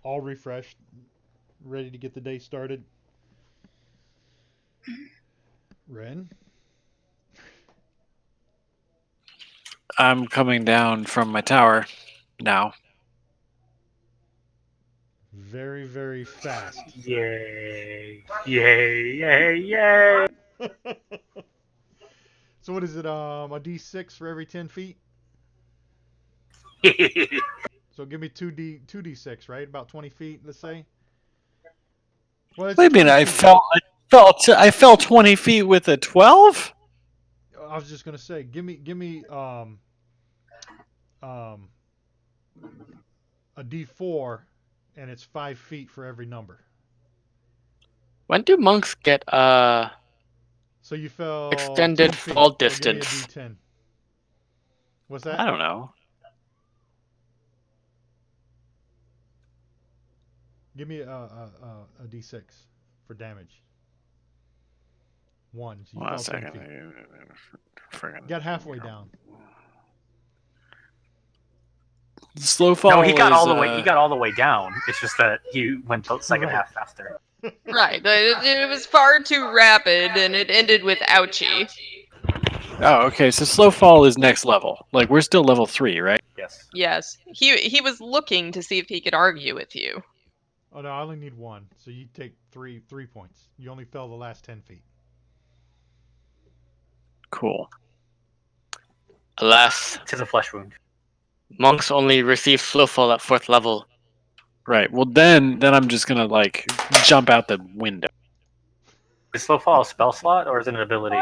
Speaker 1: all refreshed, ready to get the day started. Ren?
Speaker 3: I'm coming down from my tower now.
Speaker 1: Very, very fast.
Speaker 2: Yay! Yay! Yay! Yay!
Speaker 1: So what is it? A D6 for every 10 feet. So give me 2d6, right? About 20 feet, let's say. Well, it's
Speaker 3: Wait a minute,
Speaker 1: 20 feet.
Speaker 3: I fell 20 feet with a 12?
Speaker 1: I was just gonna say, give me a D4, and it's 5 feet for every number.
Speaker 7: When do monks get
Speaker 1: So you fell
Speaker 7: extended
Speaker 1: 10 feet.
Speaker 7: fall
Speaker 1: So give me a
Speaker 7: distance?
Speaker 1: D10. What's that?
Speaker 3: I don't know.
Speaker 1: Give me a D6 for damage. 1. So you
Speaker 3: One
Speaker 1: fell 10
Speaker 3: second.
Speaker 1: feet. Got halfway down.
Speaker 3: Slow fall.
Speaker 2: No, he got
Speaker 3: is,
Speaker 2: all the way. He got all the way down. It's just that he went the second
Speaker 1: Right.
Speaker 2: half faster.
Speaker 4: Right. It was far too rapid, and it ended with ouchie.
Speaker 3: Oh, okay. So slow fall is next level. Like we're still level 3, right?
Speaker 2: Yes.
Speaker 4: Yes. He was looking to see if he could argue with you.
Speaker 1: Oh no, I only need 1. So you take 3 points. You only fell the last 10 feet.
Speaker 3: Cool.
Speaker 7: Alas,
Speaker 2: Tis a flesh wound.
Speaker 7: monks only receive slow fall at 4th level.
Speaker 3: Right. Well, then I'm just gonna like jump out the window.
Speaker 2: Is slow fall a spell slot or is it an ability?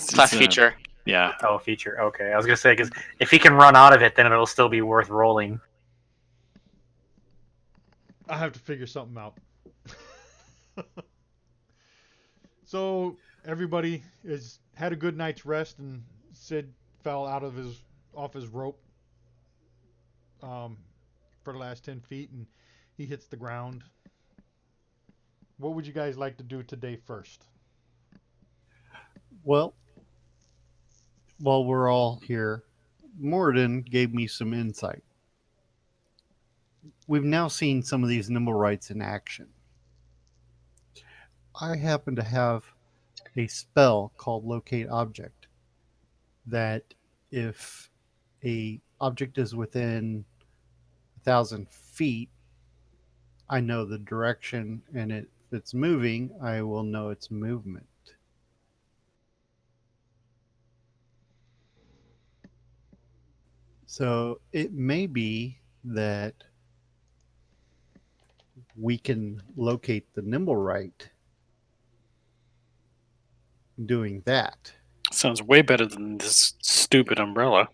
Speaker 7: Class feature.
Speaker 3: Yeah.
Speaker 2: Oh, feature. Okay, I was gonna say because if he can run out of it, then it'll still be worth rolling.
Speaker 1: I have to figure something out. So everybody is had a good night's rest, and Sid fell off his rope for the last 10 feet, and he hits the ground. What would you guys like to do today first?
Speaker 6: Well, while we're all here, Moradin gave me some insight. We've now seen some of these nimble rights in action. I happen to have a spell called Locate Object that if a object is within 1,000 feet, I know the direction, and if it's moving, I will know its movement. So it may be that we can locate the nimble right doing that.
Speaker 3: Sounds way better than this stupid umbrella.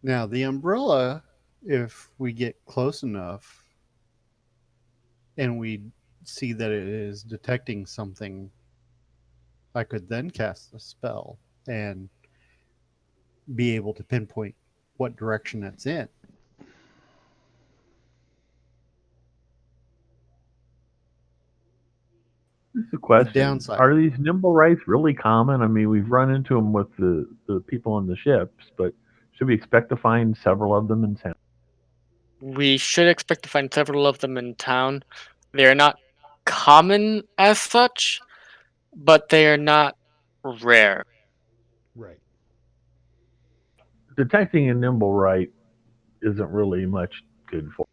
Speaker 6: Now, the umbrella, if we get close enough and we see that it is detecting something, I could then cast a spell and be able to pinpoint what direction it's in.
Speaker 8: This is a question.
Speaker 6: downside.
Speaker 8: Are these nimble rights really common? I mean, we've run into them with the people on the ships, but should we expect to find several of them in town?
Speaker 7: We should expect to find several of them in town. They are not common as such, but they are not rare.
Speaker 1: Right.
Speaker 8: Detecting a nimble right isn't really much good for.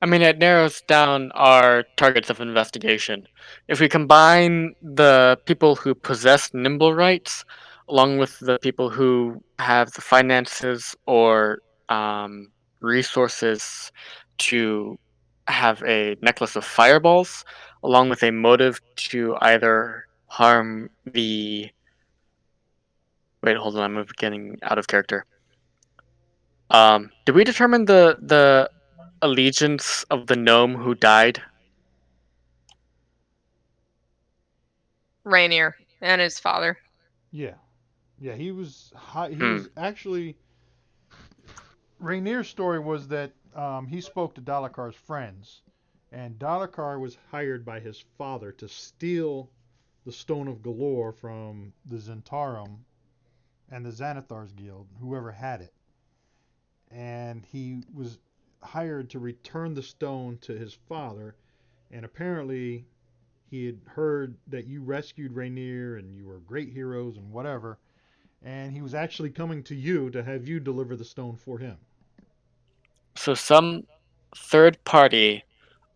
Speaker 7: I mean, it narrows down our targets of investigation. If we combine the people who possess nimble rights along with the people who have the finances or resources to have a necklace of fireballs, along with a motive to either harm the. Wait, hold on, I'm getting out of character. Did we determine the allegiance of the gnome who died?
Speaker 4: Rainier and his father.
Speaker 1: Yeah. Yeah, he was high, he
Speaker 7: Hmm.
Speaker 1: was actually Rainier's story was that he spoke to Dalakar's friends, and Dalakar was hired by his father to steal the Stone of Galore from the Zentarum and the Xanathar's Guild, whoever had it. And he was hired to return the stone to his father, and apparently he had heard that you rescued Rainier and you were great heroes and whatever, and he was actually coming to you to have you deliver the stone for him.
Speaker 7: So some third party,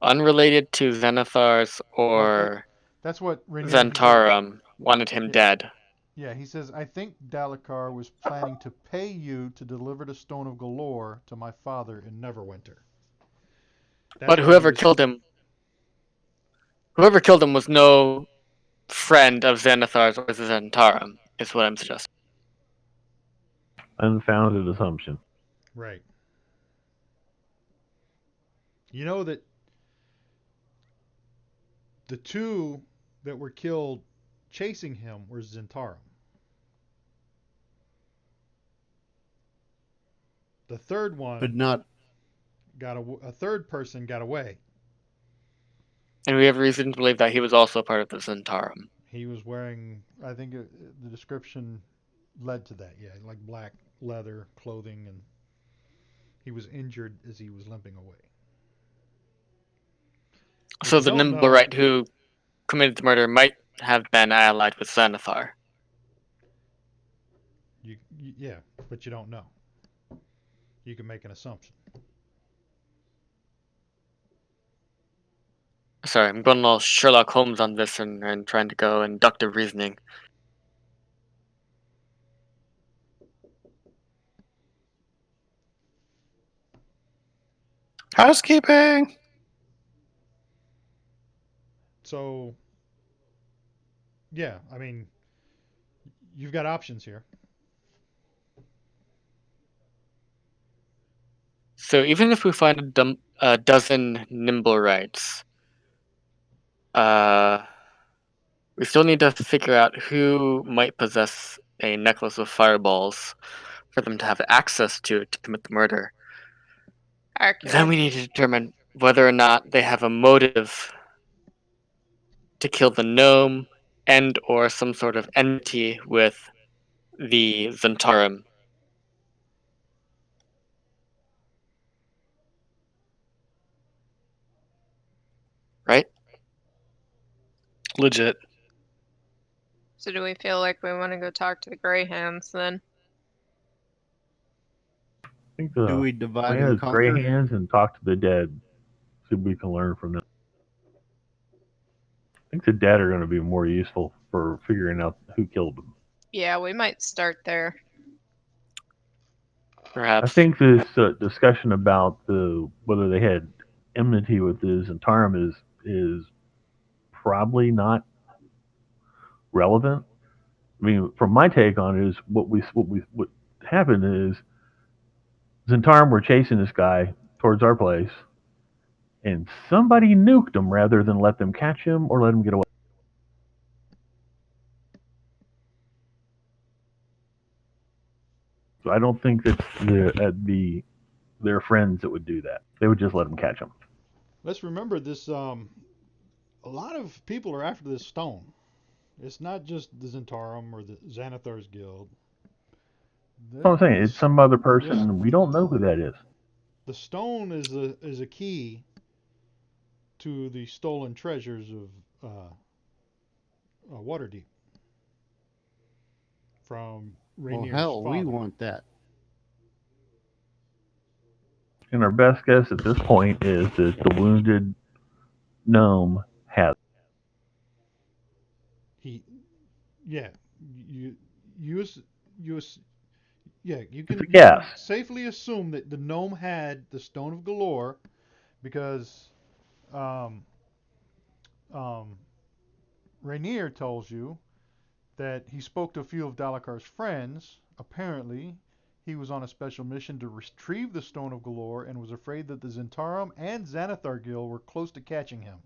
Speaker 7: unrelated to Xenothar's
Speaker 1: Well,
Speaker 7: or
Speaker 1: that's what Rainier he said.
Speaker 7: Zentarum, wanted him
Speaker 1: Yeah,
Speaker 7: dead.
Speaker 1: yeah. He says I think Dalakar was planning to pay you to deliver the stone of Galore to my father in Neverwinter.
Speaker 7: But
Speaker 1: That's why he was.
Speaker 7: whoever killed him was no friend of Xenothar's or Zentarum, is what I'm suggesting.
Speaker 8: Unfounded assumption.
Speaker 1: Right. You know that the two that were killed chasing him were Zentarum. The third one
Speaker 6: But not
Speaker 1: a third person got away.
Speaker 7: And we have reason to believe that he was also part of the Zentarum.
Speaker 1: He was wearing, I think the description led to that. Yeah, like black leather clothing, and he was injured as he was limping away. What
Speaker 7: So
Speaker 1: you
Speaker 7: the
Speaker 1: don't know,
Speaker 7: Nimblerite who committed the murder might have been allied with Xenothar.
Speaker 1: yeah, but you don't know. You can make an assumption.
Speaker 7: Sorry, I'm going all Sherlock Holmes on this and trying to go inductive reasoning.
Speaker 3: Housekeeping.
Speaker 1: So, yeah, I mean, you've got options here.
Speaker 7: So even if we find a dozen Nimblerites, uh, we still need to figure out who might possess a necklace of fireballs for them to have access to commit the murder. Then
Speaker 4: Accurate.
Speaker 7: we need to determine whether or not they have a motive to kill the gnome and or some sort of enmity with the Zentarum. Right?
Speaker 3: Legit.
Speaker 4: So do we feel like we want to go talk to the Greyhounds then?
Speaker 8: I think
Speaker 6: do we
Speaker 8: the
Speaker 6: divide
Speaker 8: plan
Speaker 6: and
Speaker 8: is gray
Speaker 6: conquer?
Speaker 8: hands and talk to the dead. See what we can learn from them. I think the dead are going to be more useful for figuring out who killed them.
Speaker 4: Yeah, we might start there.
Speaker 8: I
Speaker 7: Perhaps.
Speaker 8: think this discussion about whether they had enmity with the Zentarum is probably not relevant. I mean, from my take on it, is what happened is Zentarum were chasing this guy towards our place, and somebody nuked him rather than let them catch him or let him get away. So I don't think that their friends that would do that. They would just let him catch him.
Speaker 1: Let's remember this a lot of people are after this stone. It's not just the Zentarum or the Xanathar's Guild.
Speaker 8: That's what I'm saying. It's some other person,
Speaker 1: Yes.
Speaker 8: and we don't know who that is.
Speaker 1: The stone is a key to the stolen treasures of Waterdeep from
Speaker 6: Well,
Speaker 1: Rainier's
Speaker 6: hell, we
Speaker 1: father.
Speaker 6: want that.
Speaker 8: And our best guess at this point is that the wounded gnome has.
Speaker 1: He, yeah, you, you, ass- you, ass- yeah, you can
Speaker 8: Yes.
Speaker 1: safely assume that the gnome had the Stone of Galore because, um, um, Rainier tells you that he spoke to a few of Dalakar's friends. Apparently, he was on a special mission to retrieve the Stone of Galore and was afraid that the Zentarum and Xanathar Guild were close to catching him.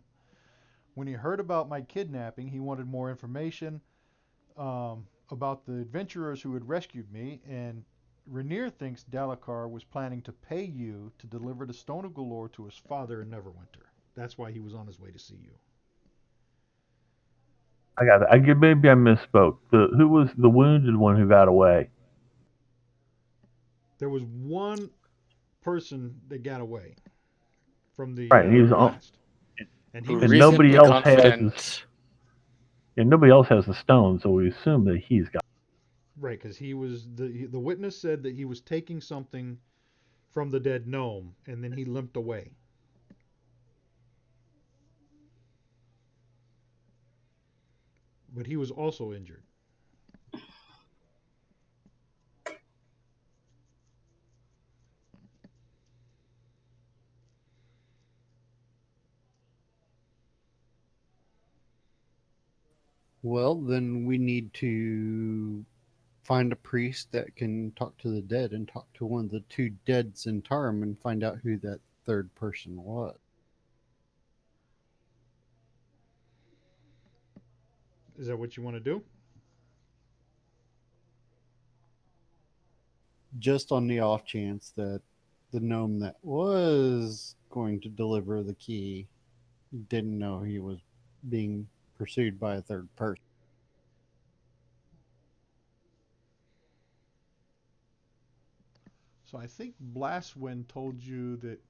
Speaker 1: When he heard about my kidnapping, he wanted more information about the adventurers who had rescued me, and Rainier thinks Dalakar was planning to pay you to deliver the Stone of Galore to his father in Neverwinter. That's why he was on his way to see you.
Speaker 8: I got it. Maybe I misspoke. Who was the wounded one who got away?
Speaker 1: There was one person that got away from the
Speaker 8: Right, and he was on,
Speaker 1: blast, and he
Speaker 7: We're
Speaker 1: was
Speaker 8: and nobody
Speaker 7: reasonably
Speaker 1: taking
Speaker 8: else has
Speaker 7: confident.
Speaker 8: this, and nobody else has the stone, so we assume that he's got.
Speaker 1: right because he was the witness said that he was taking something from the dead gnome, and then he limped away. But he was also injured.
Speaker 6: Well, then we need to find a priest that can talk to the dead and talk to one of the two dead Zentarum and find out who that third person was.
Speaker 1: Is that what you want to do?
Speaker 6: Just on the off chance that the gnome that was going to deliver the key didn't know he was being pursued by a third person.
Speaker 1: So I think Blastwind told you that.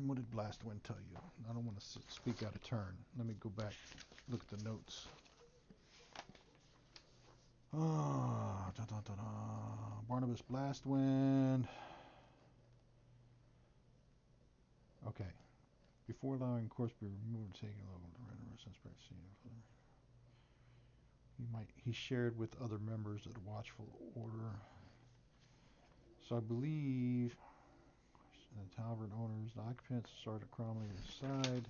Speaker 1: What did Blastwind tell you? I don't want to speak out of turn. Let me go back, look at the notes. Barnabas Blastwind. Okay. Before allowing course be removed, taking a level to render a suspect scene. He shared with other members of the Watchful Order. So I believe the tavern owners, the occupants, Sergeant Cromley aside.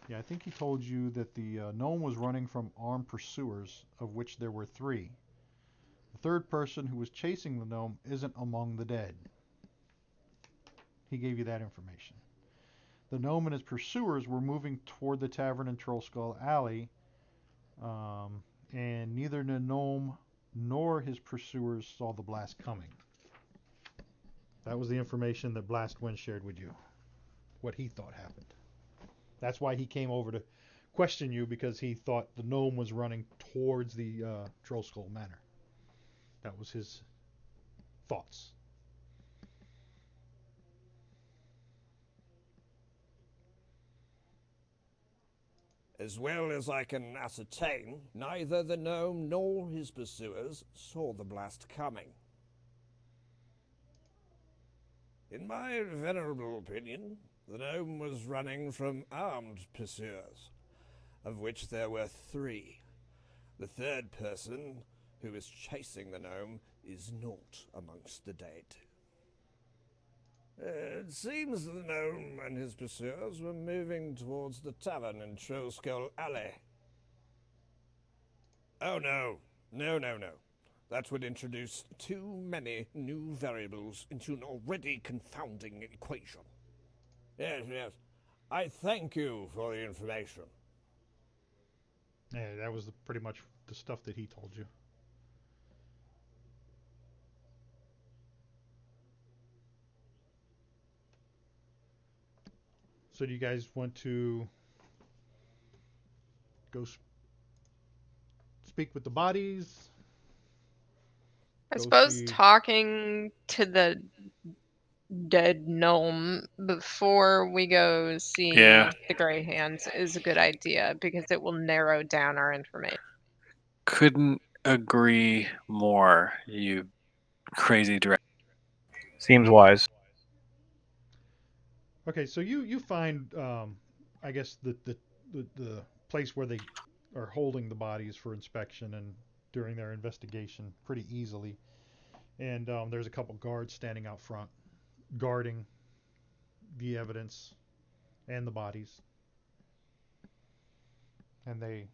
Speaker 1: Yeah, I think he told you that the gnome was running from armed pursuers, of which there were 3. The third person who was chasing the gnome isn't among the dead. He gave you that information. The gnome and his pursuers were moving toward the tavern in Trollskull Alley, and neither the gnome nor his pursuers saw the blast coming. That was the information that Blastwind shared with you, what he thought happened. That's why he came over to question you, because he thought the gnome was running towards the Trollskull Manor. That was his thoughts.
Speaker 9: As well as I can ascertain, neither the gnome nor his pursuers saw the blast coming. In my venerable opinion, the gnome was running from armed pursuers, of which there were 3. The third person, who is chasing the gnome, is not amongst the dead. It seems the gnome and his pursuers were moving towards the tavern in Trollskull Alley. Oh no. No. That would introduce too many new variables into an already confounding equation. Yes. I thank you for the information.
Speaker 1: Yeah, that was pretty much the stuff that he told you. So do you guys want to go speak with the bodies?
Speaker 4: I
Speaker 1: Go
Speaker 4: suppose
Speaker 1: see.
Speaker 4: talking to the dead gnome before we go see
Speaker 3: Yeah.
Speaker 4: the Grey Hands is a good idea because it will narrow down our information.
Speaker 3: Couldn't agree more, you crazy director.
Speaker 2: Seems wise.
Speaker 1: Okay, so you find I guess the place where they are holding the bodies for inspection and during their investigation pretty easily, and there's a couple guards standing out front guarding the evidence and the bodies, and they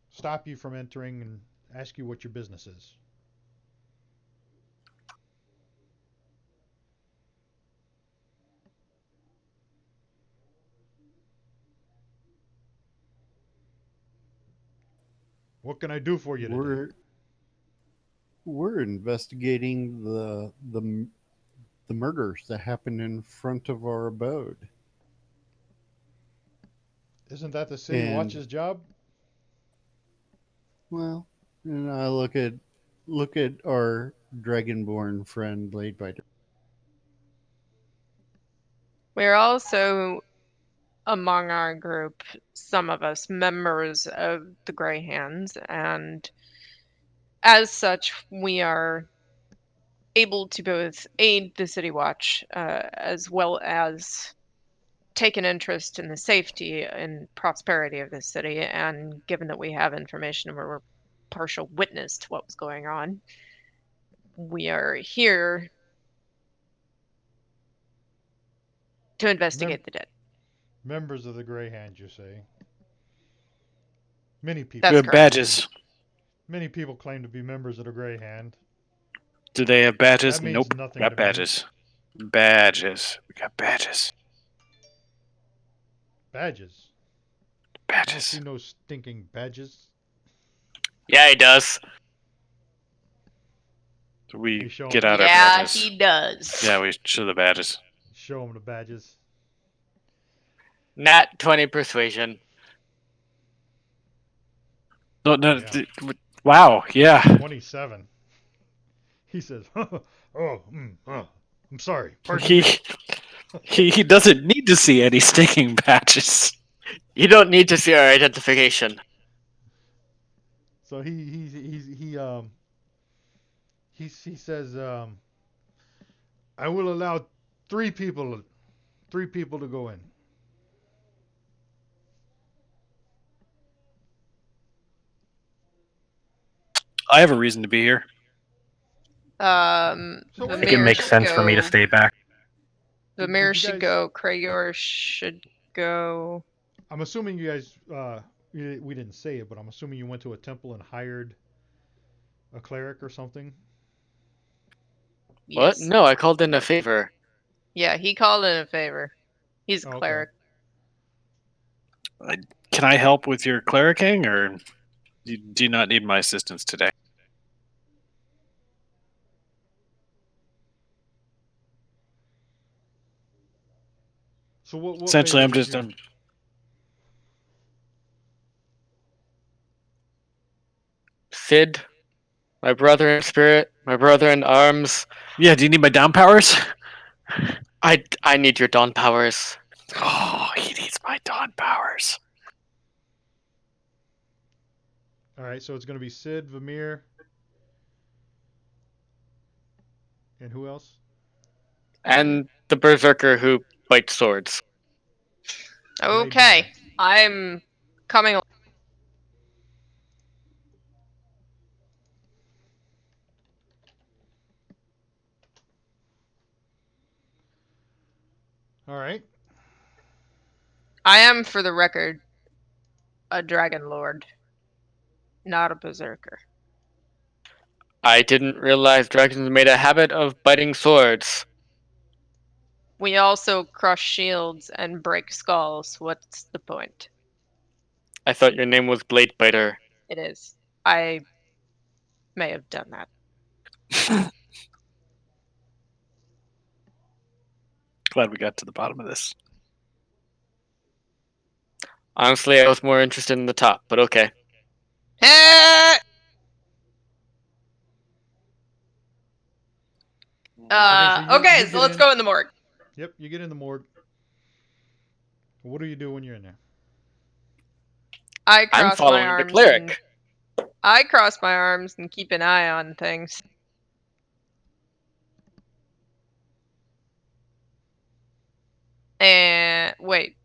Speaker 1: stop you from entering and ask you what your business is. What can I do for you today?
Speaker 6: We're investigating the murders that happened in front of our abode.
Speaker 1: Isn't that the city
Speaker 6: And
Speaker 1: watch's job?
Speaker 6: well, and I look at our dragonborn friend laid by.
Speaker 4: We're also among our group, some of us members of the Grey Hands, and as such, we are able to both aid the City Watch as well as take an interest in the safety and prosperity of the city. And given that we have information and we're partial witness to what was going on, we are here to investigate the dead.
Speaker 1: Members of the Grey Hand, you say? Many people.
Speaker 4: That's
Speaker 3: Good
Speaker 4: correct.
Speaker 3: badges.
Speaker 1: Many people claim to be members of the Grey Hand.
Speaker 3: Do they have badges?
Speaker 1: That means
Speaker 3: Nope.
Speaker 1: nothing
Speaker 3: Got
Speaker 1: to me.
Speaker 3: badges. Badges. We got badges.
Speaker 1: Badges. I don't
Speaker 3: Badges.
Speaker 1: see no stinking badges.
Speaker 7: Yeah, he does.
Speaker 3: We
Speaker 1: You show
Speaker 3: get
Speaker 1: him.
Speaker 3: out our
Speaker 4: Yeah,
Speaker 3: badges.
Speaker 4: he does.
Speaker 3: Yeah, we show the badges.
Speaker 1: Show them the badges.
Speaker 7: Nat 20 persuasion.
Speaker 3: No, no.
Speaker 1: Yeah.
Speaker 3: Wow. Yeah.
Speaker 1: 27. He says, I'm sorry. Pardon me.
Speaker 3: He doesn't need to see any stinking badges.
Speaker 7: You don't need to see our identification.
Speaker 1: So he says, I will allow three people to go in.
Speaker 3: I have a reason to be here.
Speaker 1: So
Speaker 2: I think it makes sense for me to stay back.
Speaker 4: Vamir should go. Krayor should go.
Speaker 1: I'm assuming you guys, we didn't say it, but I'm assuming you went to a temple and hired a cleric or something.
Speaker 7: What?
Speaker 4: Yes.
Speaker 7: No, I called in a favor.
Speaker 4: Yeah, he called in a favor. He's a
Speaker 1: Okay.
Speaker 4: cleric.
Speaker 3: Can I help with your clericing, or do you not need my assistance today?
Speaker 1: So what
Speaker 3: Essentially,
Speaker 1: favor
Speaker 3: I'm
Speaker 1: would
Speaker 3: just
Speaker 1: you-
Speaker 7: Sid, my brother in spirit, my brother in arms.
Speaker 3: Yeah. Do you need my down powers?
Speaker 7: I need your dawn powers.
Speaker 3: Oh, he needs my dawn powers.
Speaker 1: All right, so it's going to be Sid, Vamir, and who else?
Speaker 7: And the berserker who bites swords.
Speaker 4: Okay, I'm coming.
Speaker 1: All right.
Speaker 4: I am, for the record, a dragon lord, not a berserker.
Speaker 7: I didn't realize dragons made a habit of biting swords.
Speaker 4: We also crush shields and break skulls. What's the point?
Speaker 7: I thought your name was Blade Biter.
Speaker 4: It is. I may have done that.
Speaker 3: Glad we got to the bottom of this.
Speaker 7: Honestly, I was more interested in the top, but okay.
Speaker 4: Okay, so let's go in the morgue.
Speaker 1: Yep, you get in the morgue. What do you do when you're in there?
Speaker 4: I
Speaker 7: I'm
Speaker 4: cross my
Speaker 7: following the
Speaker 4: arms.
Speaker 7: cleric.
Speaker 4: I cross my arms and keep an eye on things. And wait.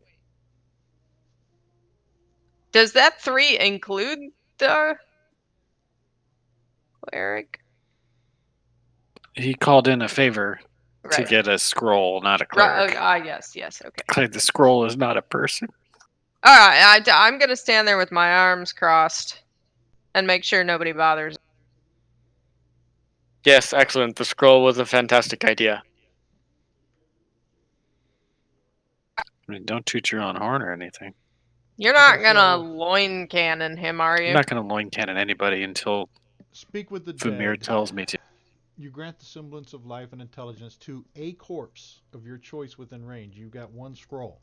Speaker 4: Does that 3 include the cleric?
Speaker 3: He called in a favor to
Speaker 4: Right.
Speaker 3: get a scroll, not a cleric.
Speaker 4: Yes, okay.
Speaker 3: The scroll is not a person.
Speaker 4: Alright, I'm gonna stand there with my arms crossed and make sure nobody bothers.
Speaker 7: Yes, excellent. The scroll was a fantastic idea.
Speaker 3: I mean, don't toot your own horn or anything.
Speaker 4: You're not
Speaker 1: Okay,
Speaker 4: gonna
Speaker 1: so
Speaker 4: loin cannon him, are you?
Speaker 3: I'm not going to loin cannon anybody until
Speaker 1: speak with the
Speaker 3: Famir
Speaker 1: dead.
Speaker 3: tells me to.
Speaker 1: You grant the semblance of life and intelligence to a corpse of your choice within range. You got 1 scroll.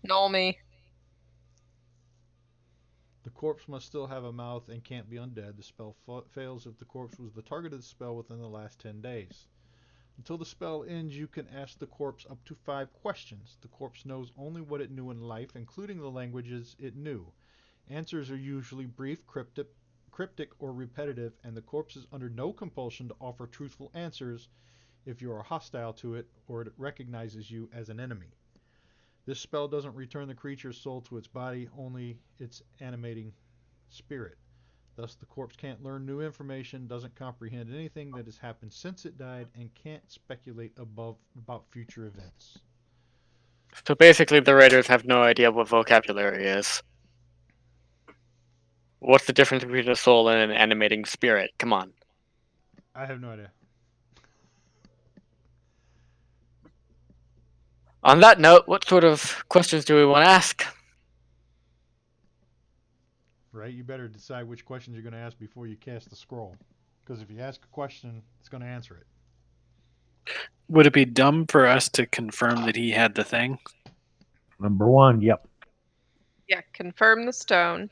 Speaker 4: Know me.
Speaker 1: The corpse must still have a mouth and can't be undead. The spell fails if the corpse was the target of the spell within the last 10 days. Until the spell ends, you can ask the corpse up to 5 questions. The corpse knows only what it knew in life, including the languages it knew. Answers are usually brief, cryptic, or repetitive, and the corpse is under no compulsion to offer truthful answers if you are hostile to it or it recognizes you as an enemy. This spell doesn't return the creature's soul to its body, only its animating spirit. Thus, the corpse can't learn new information, doesn't comprehend anything that has happened since it died, and can't speculate about future events.
Speaker 7: So basically, the raiders have no idea what vocabulary is. What's the difference between a soul and an animating spirit? Come on.
Speaker 1: I have no idea.
Speaker 7: On that note, what sort of questions do we want to ask?
Speaker 1: Right? You better decide which questions you're going to ask before you cast the scroll. Because if you ask a question, it's going to answer it.
Speaker 3: Would it be dumb for us to confirm that he had the thing?
Speaker 8: Number 1, yep.
Speaker 4: Yeah, confirm the stone.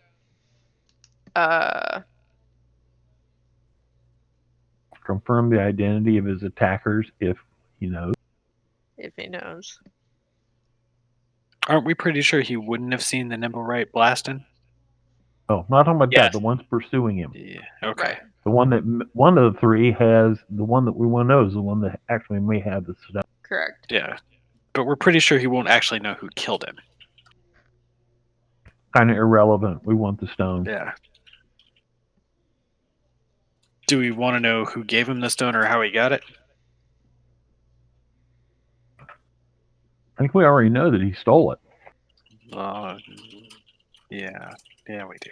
Speaker 8: Confirm the identity of his attackers if he knows.
Speaker 4: If he knows.
Speaker 3: Aren't we pretty sure he wouldn't have seen the Nimblewright blasting?
Speaker 8: Oh, not talking about
Speaker 7: Yes.
Speaker 8: that. The one's pursuing him.
Speaker 3: Yeah. Okay.
Speaker 4: Right.
Speaker 8: The one of the 3 has the one that we want to know is the one that actually may have the stuff.
Speaker 4: Correct.
Speaker 3: Yeah. But we're pretty sure he won't actually know who killed him.
Speaker 8: Kind of irrelevant. We want the stone.
Speaker 3: Yeah. Do we want to know who gave him the stone or how he got it?
Speaker 8: I think we already know that he stole it.
Speaker 3: Yeah. Yeah, we do.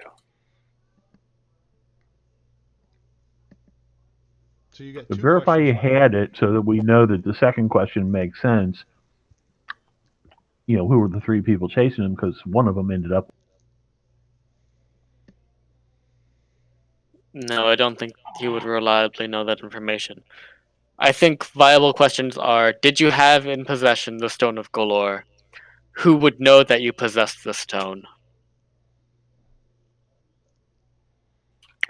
Speaker 1: So you got
Speaker 8: To
Speaker 1: 2
Speaker 8: verify
Speaker 1: questions
Speaker 8: you
Speaker 1: left.
Speaker 8: had it so that we know that the second question makes sense. You know, who were the 3 people chasing him, because one of them ended up.
Speaker 7: No, I don't think he would reliably know that information. I think viable questions are: did you have in possession the Stone of Golor? Who would know that you possessed the stone?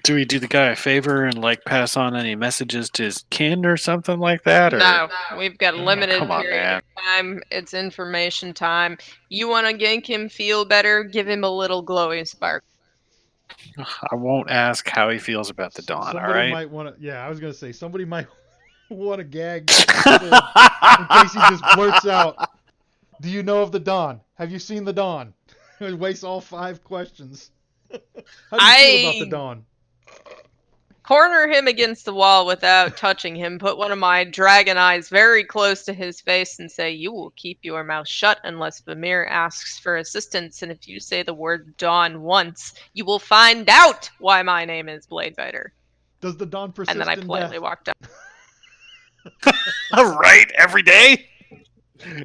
Speaker 3: Do we do the guy a favor and like pass on any messages to his kin or something like that? Or
Speaker 4: No, we've got a limited
Speaker 3: come on,
Speaker 4: period
Speaker 3: man.
Speaker 4: of time. It's information time. You want to make him feel better? Give him a little glowy spark.
Speaker 3: I won't ask how he feels about the dawn.
Speaker 1: Somebody
Speaker 3: All right.
Speaker 1: might want to. Yeah, I was going to say somebody might want to gag in case he just blurts out, "Do you know of the dawn? Have you seen the dawn?" It wastes all 5 questions. How do you feel about the dawn?
Speaker 4: Corner him against the wall without touching him. Put one of my dragon eyes very close to his face and say, "You will keep your mouth shut unless Vamir asks for assistance. And if you say the word dawn once, you will find out why my name is Bladefighter."
Speaker 1: Does the dawn persist
Speaker 4: And then I
Speaker 1: in
Speaker 4: politely
Speaker 1: death?
Speaker 4: walked out.
Speaker 3: All right, every day.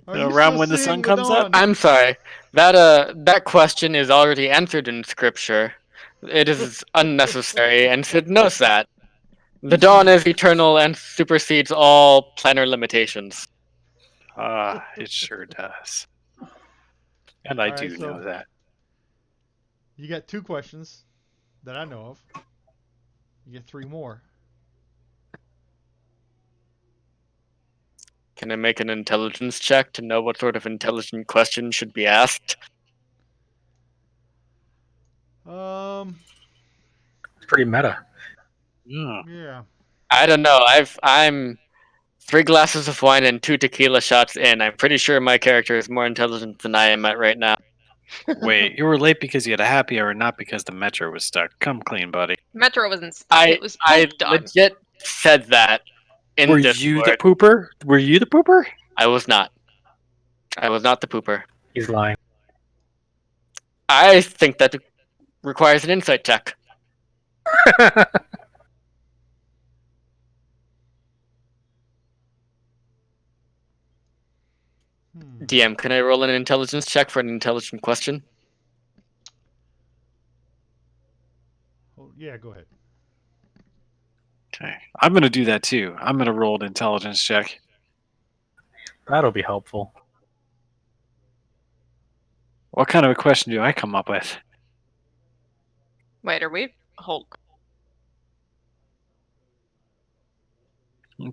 Speaker 1: Are you
Speaker 3: Around
Speaker 1: still
Speaker 3: when the
Speaker 1: seeing
Speaker 3: sun comes up.
Speaker 1: dawn?
Speaker 7: I'm sorry. That question is already answered in scripture. It is unnecessary, and Sid knows that. The dawn is eternal and supersedes all planar limitations.
Speaker 3: It sure does. And I
Speaker 1: All right,
Speaker 3: do
Speaker 1: so
Speaker 3: know that.
Speaker 1: You got 2 questions that I know of. You get 3 more.
Speaker 7: Can I make an intelligence check to know what sort of intelligent question should be asked?
Speaker 2: It's pretty meta.
Speaker 3: Yeah.
Speaker 1: Yeah.
Speaker 7: I don't know. I'm 3 glasses of wine and 2 tequila shots in. I'm pretty sure my character is more intelligent than I am at right now.
Speaker 3: Wait, you were late because you had a happy hour, not because the metro was stuck. Come clean, buddy.
Speaker 4: Metro wasn't stuck. It was
Speaker 7: I
Speaker 4: pooped on.
Speaker 7: legit said that in
Speaker 3: Were
Speaker 7: Discord.
Speaker 3: you the pooper? Were you the pooper?
Speaker 7: I was not. I was not the pooper.
Speaker 2: He's lying.
Speaker 7: I think that requires an insight check. DM, can I roll an intelligence check for an intelligent question?
Speaker 1: Oh, yeah, go ahead.
Speaker 3: Okay. I'm going to do that too. I'm going to roll an intelligence check.
Speaker 2: That'll be helpful.
Speaker 3: What kind of a question do I come up with?
Speaker 4: Wait, are we? Hold.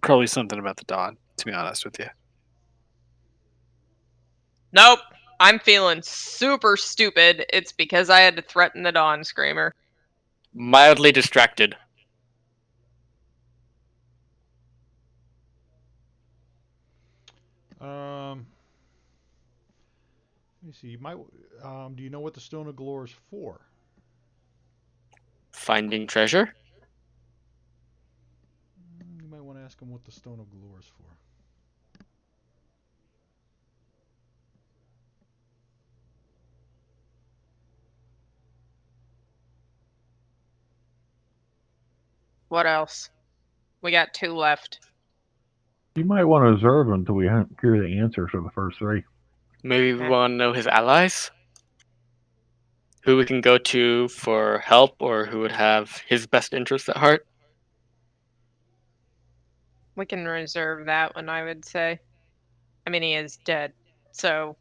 Speaker 3: Probably something about the dawn, to be honest with you.
Speaker 4: Nope. I'm feeling super stupid. It's because I had to threaten the Dawn Screamer.
Speaker 7: Mildly distracted.
Speaker 1: Let me see. You might. Do you know what the Stone of Galore is for?
Speaker 7: Finding treasure?
Speaker 1: You might want to ask him what the Stone of Galore is for.
Speaker 4: What else? We got 2 left.
Speaker 8: You might want to reserve until we hear the answers for the first 3.
Speaker 7: Maybe we
Speaker 4: Okay.
Speaker 7: want to know his allies? Who we can go to for help or who would have his best interests at heart?
Speaker 4: We can reserve that one, I would say. I mean, he is dead. So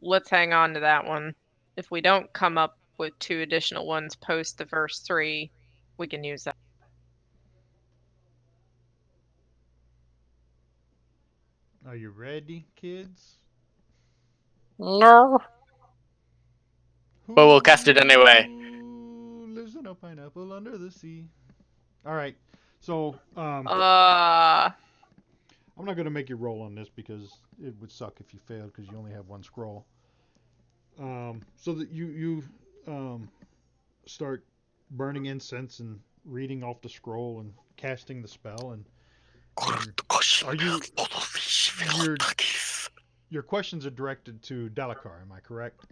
Speaker 4: let's hang on to that one. If we don't come up with 2 additional ones post the first 3, we can use that.
Speaker 1: Are you ready, kids?
Speaker 7: No. But we'll cast it anyway.
Speaker 1: Who lives in a pineapple under the sea? All right. So, I'm not going to make you roll on this because it would suck if you failed because you only have 1 scroll. So that you start burning incense and reading off the scroll and casting the spell and are you your questions are directed to Dalakar, am I correct?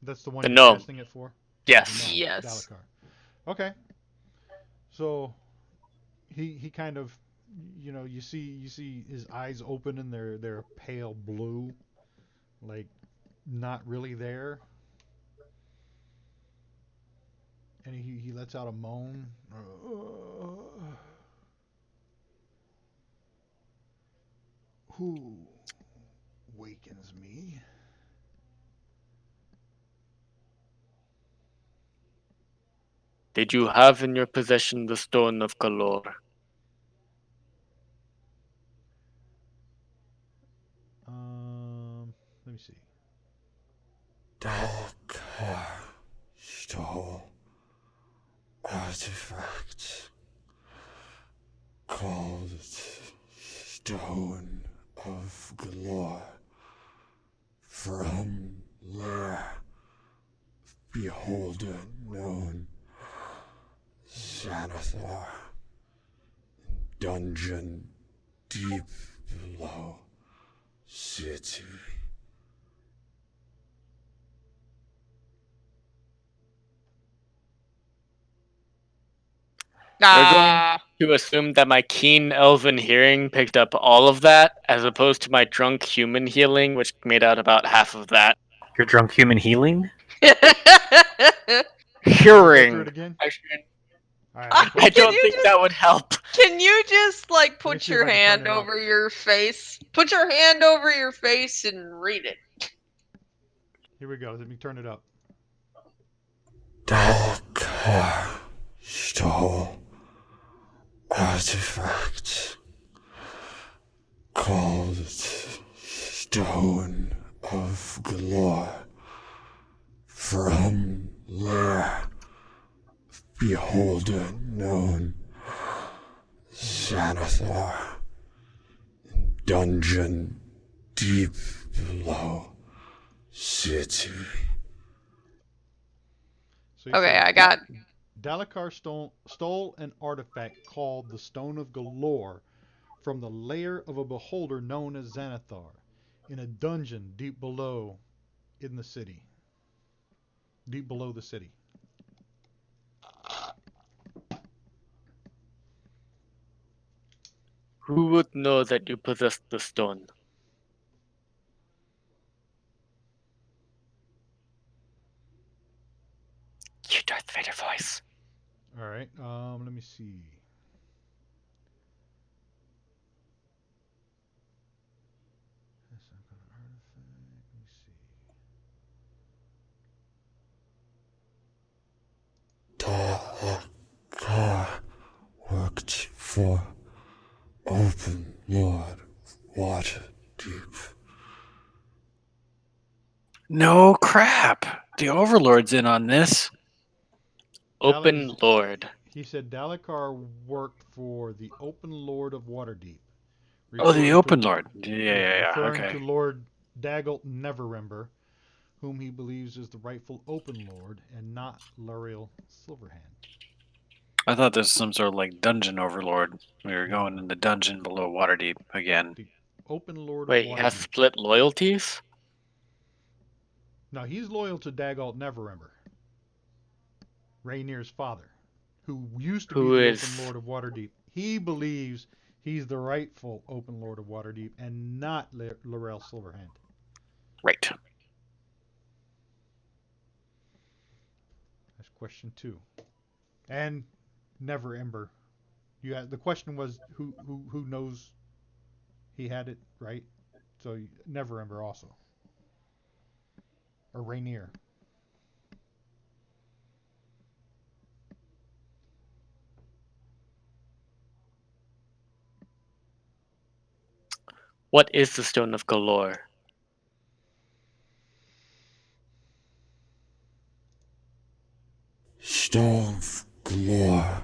Speaker 1: That's the one
Speaker 7: The
Speaker 1: you're
Speaker 7: gnome.
Speaker 1: casting it for?
Speaker 7: Yes.
Speaker 4: Yes.
Speaker 1: Dalakar. Okay. So he kind of you see his eyes open and they're pale blue, like not really there. And he lets out a moan. Who wakens me?
Speaker 7: Did you have in your possession the Stone of Galore?
Speaker 1: Let me see.
Speaker 9: Dalkar stole artifact called Stone of Galore from lair beholder known Xanathar dungeon deep below city.
Speaker 7: We're going to assume that my keen elven hearing picked up all of that, as opposed to my drunk human healing, which made out about half of that.
Speaker 2: Your drunk human healing?
Speaker 7: Hearing.
Speaker 1: Go through it again.
Speaker 7: I, should,
Speaker 1: All
Speaker 7: I
Speaker 1: right,
Speaker 7: don't think that would help.
Speaker 4: Can you just
Speaker 1: Let me
Speaker 4: put
Speaker 1: see if
Speaker 4: your
Speaker 1: I can
Speaker 4: hand
Speaker 1: find it out.
Speaker 4: over your face? Put your hand over your face and read it.
Speaker 1: Here we go. Let me turn it up.
Speaker 10: Dalkar stole artifacts called Stone of Galore from lair beholder known Xanathar dungeon deep below city.
Speaker 1: So
Speaker 4: Okay, I got.
Speaker 1: Dalakar stole an artifact called the Stone of Galore from the lair of a beholder known as Xanathar in a dungeon deep below in the city. Deep below the city.
Speaker 7: Who would know that you possess the stone? You Darth Vader voice.
Speaker 1: All right. Let me see. Let me see.
Speaker 10: Dalkar worked for Open Lord Waterdeep.
Speaker 3: No crap. The Overlord's in on this.
Speaker 7: Open Lord.
Speaker 1: He said Dalakar worked for the Open Lord of Waterdeep.
Speaker 3: Oh, the
Speaker 1: referring
Speaker 3: Open
Speaker 1: to-
Speaker 3: Lord. Yeah.
Speaker 1: referring to
Speaker 3: Okay.
Speaker 1: Lord Daggalt Neverember, whom he believes is the rightful Open Lord and not Luriel Silverhand.
Speaker 3: I thought this was some sort of like dungeon overlord. We were going in the dungeon below Waterdeep again.
Speaker 1: The Open Lord of
Speaker 7: Wait, he has
Speaker 1: Waterdeep.
Speaker 7: split loyalties?
Speaker 1: Now he's loyal to Daggalt Neverember, Raynier's father, who used to be
Speaker 7: Who
Speaker 1: the
Speaker 7: is
Speaker 1: Open Lord of Waterdeep. He believes he's the rightful Open Lord of Waterdeep and not Luriel Silverhand.
Speaker 3: Right.
Speaker 1: That's question 2. And Neverember. The question was who knows he had it, right? So Neverember also. Or Rainier.
Speaker 7: What is the Stone of Galore?
Speaker 10: Stone of Galore.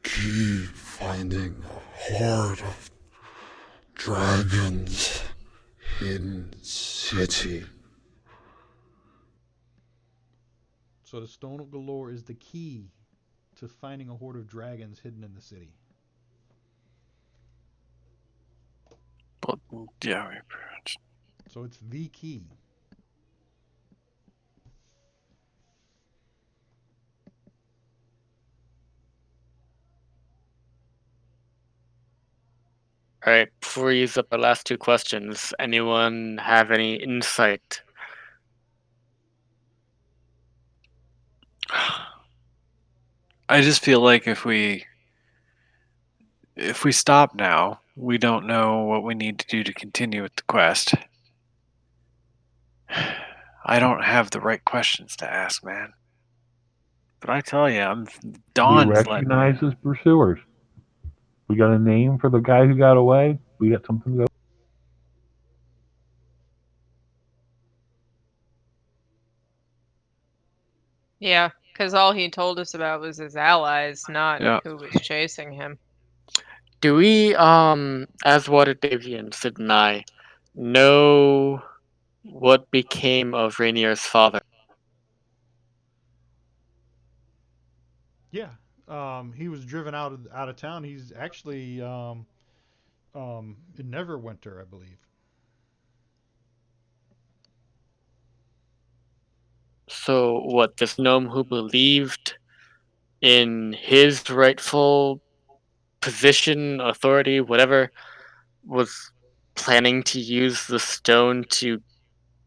Speaker 10: Keep finding a horde of dragons hidden city.
Speaker 1: So the Stone of Galore is the key to finding a horde of dragons hidden in the city.
Speaker 3: Well, yeah.
Speaker 1: So it's the key.
Speaker 7: Alright, before we use up our last 2 questions, anyone have any insight?
Speaker 3: I just feel like if we stop now, we don't know what we need to do to continue with the quest. I don't have the right questions to ask, man. But I tell you,
Speaker 8: We
Speaker 3: Dawn's letting me.
Speaker 8: recognize his pursuers. We got a name for the guy who got away. We got something to go.
Speaker 4: Yeah, because all he told us about was his allies, not
Speaker 3: Yeah.
Speaker 4: who was chasing him.
Speaker 7: Do we, as Waterdevians, Sid and I, know what became of Rainier's father?
Speaker 1: Yeah. He was driven out of town. He's actually in Neverwinter, I believe.
Speaker 7: So, what, this gnome who believed in his rightful position, authority, whatever, was planning to use the stone to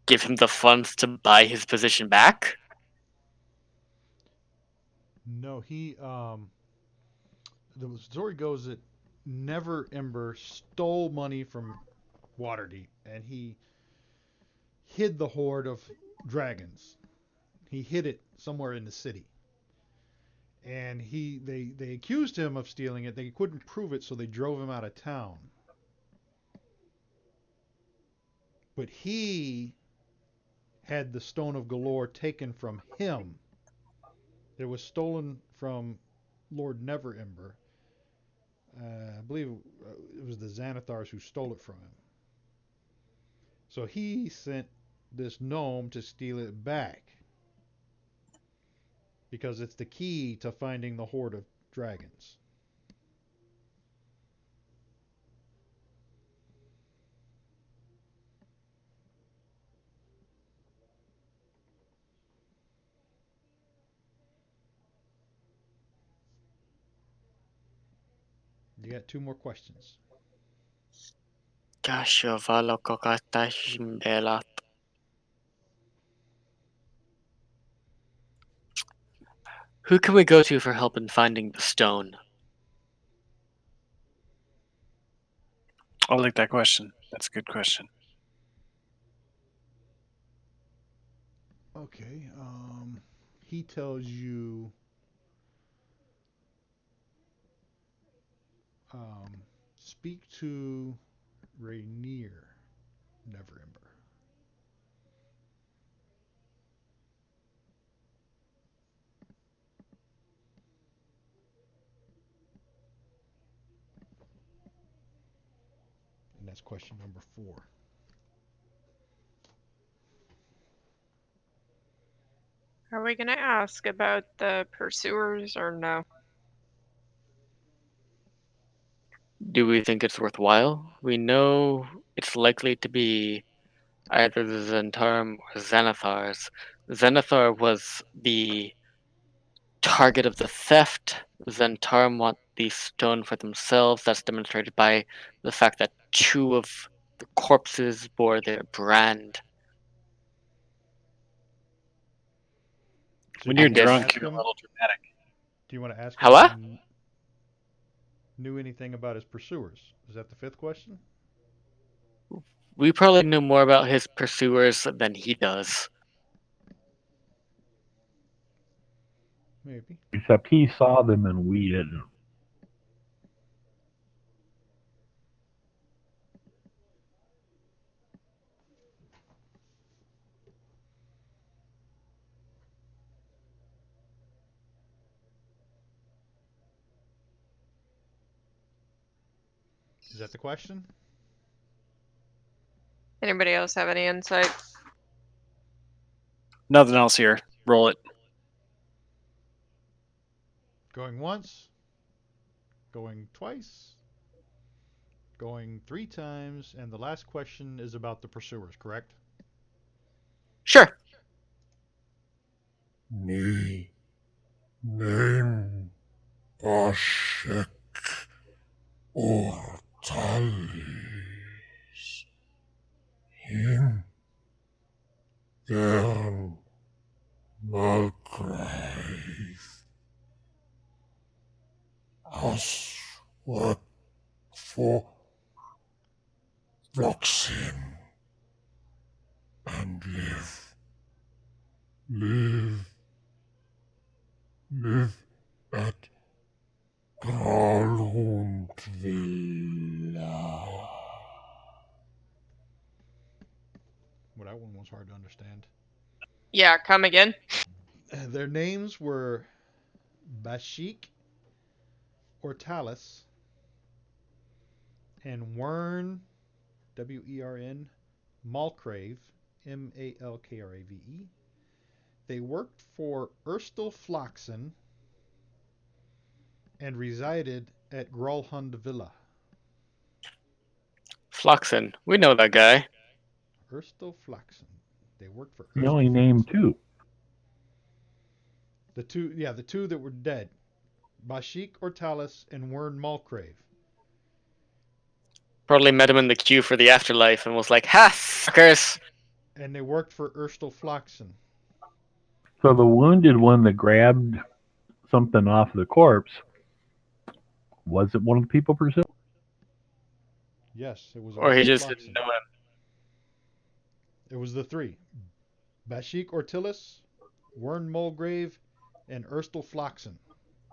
Speaker 7: give him the funds to buy his position back?
Speaker 1: No, the story goes that Neverember stole money from Waterdeep, and he hid the horde of dragons. He hid it somewhere in the city. And they accused him of stealing it. They couldn't prove it, so they drove him out of town. But he had the Stone of Galore taken from him. It was stolen from Lord Neverember. I believe it was the Xanathars who stole it from him. So he sent this gnome to steal it back. Because it's the key to finding the Horde of Dragons. You got 2 more questions.
Speaker 7: Who can we go to for help in finding the stone?
Speaker 3: I like that question. That's a good question.
Speaker 1: Okay. He tells you speak to Rainier Neverember. And that's question number 4.
Speaker 4: Are we going to ask about the pursuers or no?
Speaker 7: Do we think it's worthwhile? We know it's likely to be either the Zentarum or Xanathars. Xanathar was the target of the theft. Zentarum want the stone for themselves. That's demonstrated by the fact that 2 of the corpses bore their brand.
Speaker 1: So
Speaker 3: When
Speaker 1: do
Speaker 3: you're
Speaker 1: you want to
Speaker 3: drunk,
Speaker 1: ask
Speaker 3: you're a
Speaker 1: him?
Speaker 3: little dramatic.
Speaker 1: Do you want to ask him
Speaker 7: How
Speaker 1: if
Speaker 7: what?
Speaker 1: he knew anything about his pursuers? Is that the 5th question?
Speaker 7: We probably know more about his pursuers than he does.
Speaker 1: Maybe.
Speaker 8: Except he saw them and we didn't.
Speaker 1: Is that the question?
Speaker 4: Anybody else have any insight?
Speaker 3: Nothing else here. Roll it.
Speaker 1: Going once. Going twice. Going 3 times. And the last question is about the pursuers, correct?
Speaker 7: Sure.
Speaker 10: Me name Bashek Ortalis. Him dern Mulgrave. Us work for Roxin and live at Garland Villa.
Speaker 1: Well, that one was hard to understand.
Speaker 4: Yeah, come again.
Speaker 1: Their names were Bashik Ortalis and Wern, Wern, Malkrave, Malkrave. They worked for Erstal Flaxen and resided at Grolhund Villa.
Speaker 7: Fluxen. We know that guy.
Speaker 1: Erstal Flaxen. They worked for
Speaker 8: He
Speaker 1: Erstal
Speaker 8: only named
Speaker 1: Flaxen.
Speaker 8: 2.
Speaker 1: The 2 that were dead. Bashik Ortalis and Wern Malkrave.
Speaker 7: Probably met him in the queue for the afterlife and was like, "Ha, suckers!"
Speaker 1: And they worked for Erstal Flaxen.
Speaker 8: So the wounded one that grabbed something off the corpse, was it one of the people pursuing?
Speaker 1: Yes, it was
Speaker 7: Or he
Speaker 1: Erstal
Speaker 7: just didn't
Speaker 1: Flaxen.
Speaker 7: know him.
Speaker 1: It was the 3. Bashik Ortilis, Wern Mulgrave, and Erstal Floxen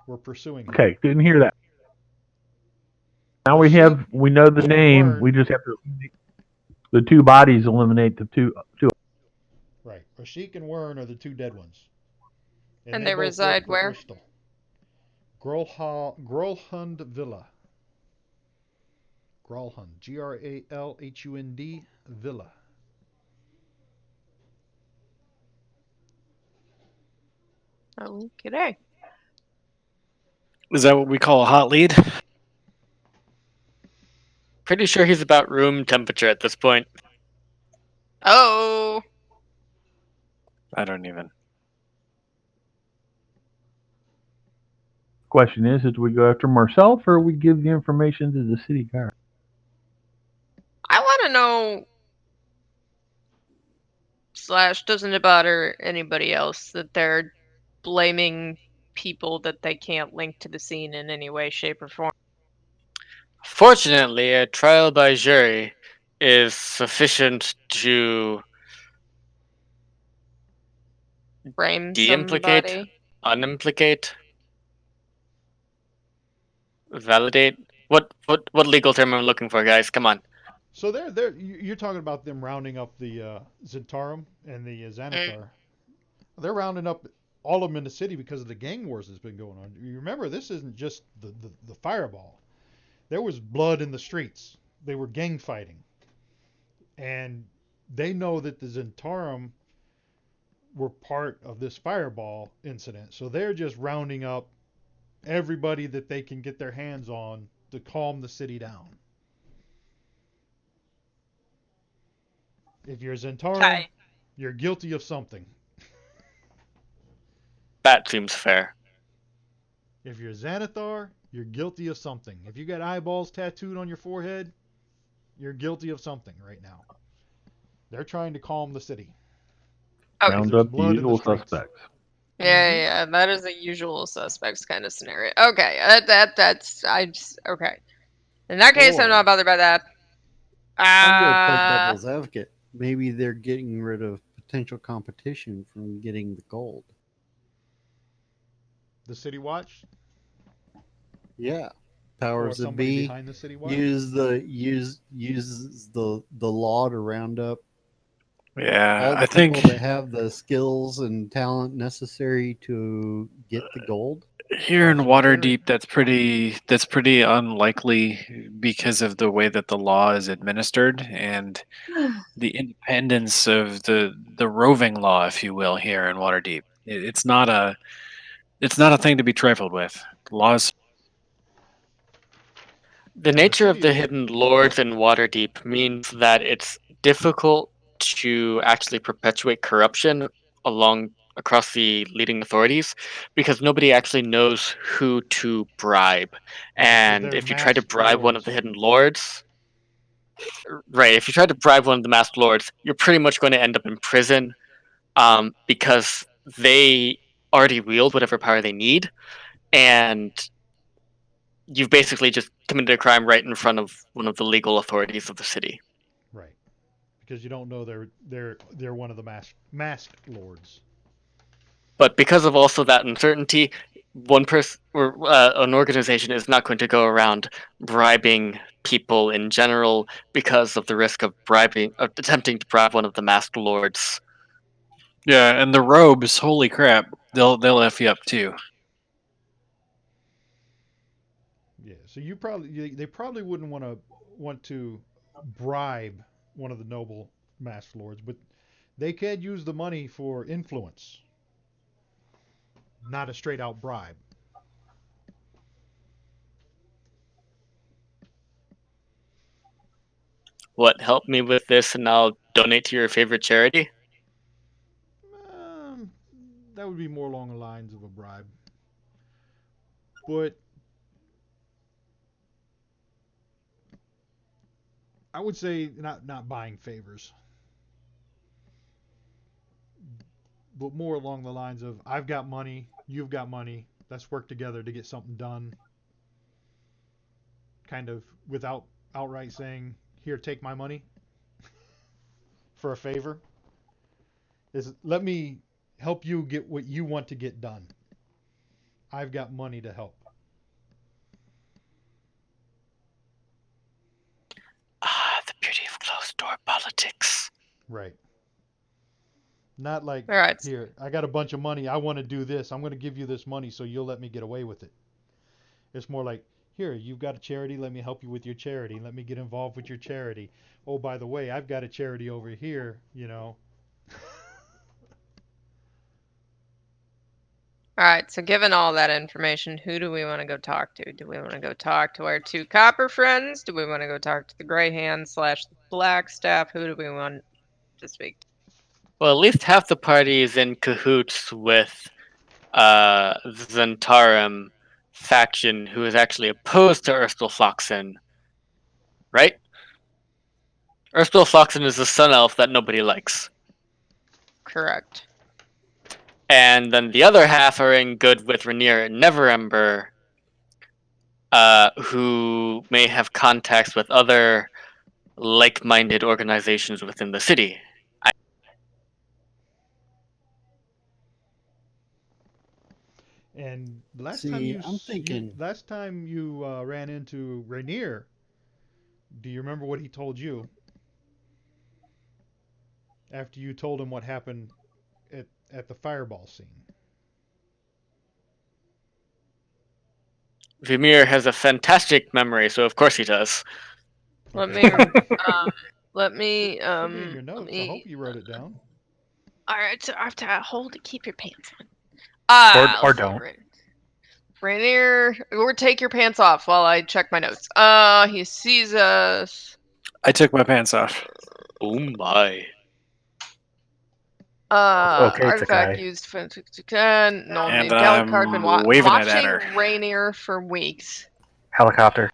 Speaker 1: were pursuing him.
Speaker 8: Okay, didn't hear that. Now
Speaker 1: Bashik
Speaker 8: we know the
Speaker 1: and
Speaker 8: name.
Speaker 1: Wern,
Speaker 8: We just have to the two bodies eliminate the two.
Speaker 1: right? Bashik and Wern are the two dead ones, and
Speaker 4: And
Speaker 1: they
Speaker 4: they
Speaker 1: both work
Speaker 4: reside
Speaker 1: for
Speaker 4: where?
Speaker 1: Erstal. Grolhund Villa. Gralhund, Gralhund Villa.
Speaker 4: Okay.
Speaker 3: Is that what we call a hot lead?
Speaker 7: Pretty sure he's about room temperature at this point.
Speaker 4: Oh.
Speaker 3: I don't even.
Speaker 8: Question is, do we go after Marcel or we give the information to the city guard?
Speaker 4: I want to know. Slash, doesn't it bother anybody else that they're blaming people that they can't link to the scene in any way, shape, or form?
Speaker 7: Fortunately, a trial by jury is sufficient to
Speaker 4: Frame
Speaker 7: de-implicate,
Speaker 4: somebody?
Speaker 7: unimplicate, validate. What legal term am I looking for, guys? Come on.
Speaker 1: So you're talking about them rounding up the Zentarum and the Xanathar. They're rounding up all of them in the city because of the gang wars that's been going on. You remember, this isn't just the fireball. There was blood in the streets. They were gang fighting. And they know that the Zentarum were part of this fireball incident. So they're just rounding up everybody that they can get their hands on to calm the city down. If you're Zentarum,
Speaker 4: Okay.
Speaker 1: you're guilty of something.
Speaker 7: That seems fair.
Speaker 1: If you're Xanathar, you're guilty of something. If you got eyeballs tattooed on your forehead, you're guilty of something right now. They're trying to calm the city.
Speaker 4: Okay.
Speaker 8: Round
Speaker 1: There's
Speaker 8: up the
Speaker 1: blood in the
Speaker 8: usual
Speaker 1: streets.
Speaker 8: suspects.
Speaker 4: Yeah, that is the usual suspects kind of scenario. Okay, that's I just okay. In that case, I'm
Speaker 6: Or
Speaker 4: not bothered by that.
Speaker 6: I'm going to play devil's advocate. Maybe they're getting rid of potential competition from getting the gold.
Speaker 1: The City Watch,
Speaker 6: Yeah,
Speaker 1: or
Speaker 6: powers that
Speaker 1: somebody
Speaker 6: be
Speaker 1: behind the City Watch.
Speaker 6: uses the law to round up
Speaker 3: Yeah,
Speaker 6: all the
Speaker 3: I think
Speaker 6: people that have the skills and talent necessary to get the gold.
Speaker 3: here in
Speaker 1: Possible theory.
Speaker 3: Waterdeep, that's pretty unlikely because of the way that the law is administered and the independence of the roving law, if you will, here in Waterdeep. It's not a thing to be trifled with. The laws.
Speaker 7: The
Speaker 1: Yeah, the
Speaker 7: nature of
Speaker 1: city
Speaker 7: the
Speaker 1: is.
Speaker 7: hidden lords in Waterdeep means that it's difficult to actually perpetuate corruption along across the leading authorities because nobody actually knows who to bribe.
Speaker 1: Right, because
Speaker 7: And
Speaker 1: they're
Speaker 7: if you try to
Speaker 1: masked
Speaker 7: bribe one of
Speaker 1: lords.
Speaker 7: the hidden lords, right, if you try to bribe one of the masked lords, you're pretty much going to end up in prison because they already wield whatever power they need. And you've basically just committed a crime right in front of one of the legal authorities of the city.
Speaker 1: Right, because you don't know they're one of the masked lords.
Speaker 7: But because of also that uncertainty, one person or an organization is not going to go around bribing people in general because of the risk of attempting to bribe one of the masked lords.
Speaker 3: Yeah, and the robes, holy crap, they'll f you up too.
Speaker 1: Yeah, so they probably wouldn't want to bribe one of the noble masked lords, but they could use the money for influence, not a straight out bribe.
Speaker 7: What, help me with this and I'll donate to your favorite charity?
Speaker 1: Um, that would be more along the lines of a bribe, but I would say not buying favors, but more along the lines of I've got money, you've got money, let's work together to get something done. Kind of without outright saying, "Here, take my money for a favor." is let me help you get what you want to get done. I've got money to help.
Speaker 7: Ah, the beauty of closed door politics.
Speaker 1: Right. Not like,
Speaker 4: All right.
Speaker 1: here, I got a bunch of money. I want to do this. I'm going to give you this money so you'll let me get away with it. It's more like, here, you've got a charity. Let me help you with your charity. Let me get involved with your charity. Oh, by the way, I've got a charity over here, you know.
Speaker 4: All right. So, given all that information, who do we want to go talk to? Do we want to go talk to our two copper friends? Do we want to go talk to the Gray Hand / the Black Staff? Who do we want to speak to?
Speaker 7: Well, at least half the party is in cahoots with Zentarum faction, who is actually opposed to Erstil right? Erstil is the sun elf that nobody likes.
Speaker 4: Correct.
Speaker 7: And then the other half are in good with Rainier and Neverember, who may have contacts with other like-minded organizations within the city.
Speaker 1: And last time
Speaker 6: See, I'm thinking
Speaker 1: last time you ran into Rainier, do you remember what he told you after you told him what happened at the fireball scene?
Speaker 7: Vimir has a fantastic memory, so of course he does.
Speaker 4: Let
Speaker 1: Okay.
Speaker 4: me. Let me.
Speaker 1: Should be in your
Speaker 4: Let
Speaker 1: notes. I
Speaker 4: me.
Speaker 1: hope you wrote it down.
Speaker 4: All right. So I have to hold it. Keep your pants on.
Speaker 2: Or
Speaker 4: Let's see,
Speaker 2: don't.
Speaker 4: Rainier, or take your pants off while I check my notes. He sees us.
Speaker 3: I took my pants off.
Speaker 7: Oh my.
Speaker 2: Okay,
Speaker 4: Artifact
Speaker 2: Takai.
Speaker 4: used for can. No
Speaker 3: And
Speaker 4: named Galley
Speaker 3: I'm
Speaker 4: card. Been
Speaker 3: waving it at
Speaker 4: watching
Speaker 3: her.
Speaker 4: Rainier for weeks.
Speaker 2: Helicopter.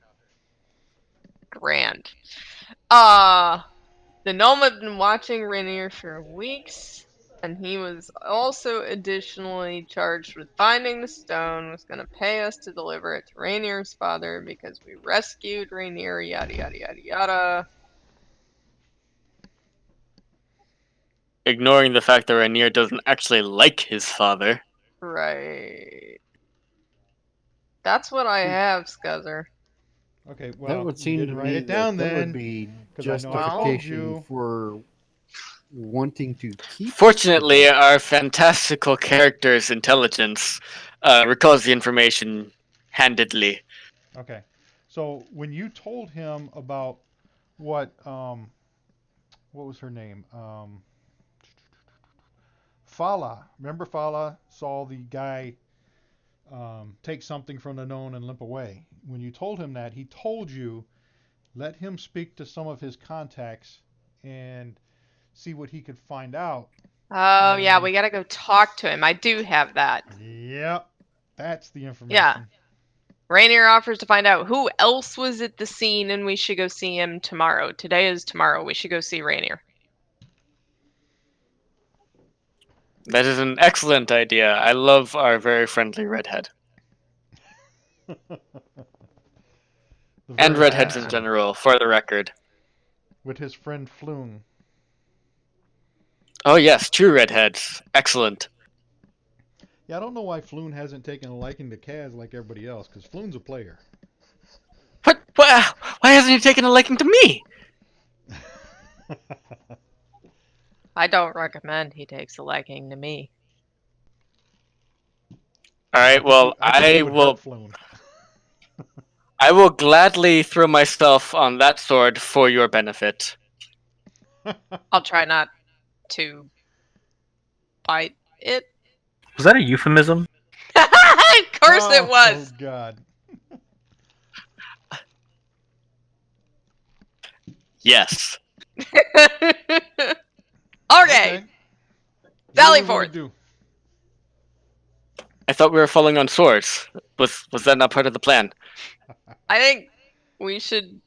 Speaker 4: Grand. The gnome had been watching Rainier for weeks, and he was also additionally charged with finding the stone, was going to pay us to deliver it to Rainier's father because we rescued Rainier, yada yada yada yada.
Speaker 7: Ignoring the fact that Rainier doesn't actually like his father.
Speaker 4: Right. That's what I have, Scuzzer.
Speaker 1: Okay,
Speaker 6: that
Speaker 1: well,
Speaker 6: would
Speaker 1: you
Speaker 6: seem to
Speaker 1: didn't write
Speaker 6: me
Speaker 1: it down
Speaker 6: that would
Speaker 1: then,
Speaker 6: be
Speaker 1: because I know I told
Speaker 6: justification
Speaker 1: you.
Speaker 6: for wanting to keep.
Speaker 7: Fortunately,
Speaker 6: the
Speaker 7: our fantastical character's intelligence recalls the information handedly.
Speaker 1: Okay, so when you told him about what was her name? Fala. Remember Fala saw the guy take something from the known and limp away. When you told him that, he told you let him speak to some of his contacts and see what he could find out.
Speaker 4: Oh, yeah,
Speaker 1: And
Speaker 4: we gotta go talk to him. I do have that.
Speaker 1: yep, that's the
Speaker 4: Yeah.
Speaker 1: information.
Speaker 4: Rainier offers to find out who else was at the scene, and we should go see him tomorrow. Today is tomorrow. We should go see Rainier.
Speaker 7: That is an excellent idea. I love our very friendly redhead.
Speaker 1: The
Speaker 7: And
Speaker 1: very
Speaker 7: redheads in
Speaker 1: handsome,
Speaker 7: general, for the record.
Speaker 1: with his friend Floon.
Speaker 7: Oh yes, true redheads. Excellent.
Speaker 1: Yeah, I don't know why Floon hasn't taken a liking to Kaz like everybody else, because Floon's a player.
Speaker 7: What? Why hasn't he taken a liking to me?
Speaker 4: I don't recommend he takes a liking to me.
Speaker 7: Alright, well,
Speaker 1: I think you would hurt Floon.
Speaker 7: I will gladly throw myself on that sword for your benefit.
Speaker 4: I'll try not to bite it.
Speaker 2: Was that a euphemism?
Speaker 4: Of course it
Speaker 1: Oh
Speaker 4: was.
Speaker 1: God.
Speaker 7: Yes.
Speaker 4: Okay. Sally
Speaker 1: What are we gonna
Speaker 4: forth.
Speaker 1: do?
Speaker 7: I thought we were falling on swords. Was that not part of the plan?
Speaker 4: I think we should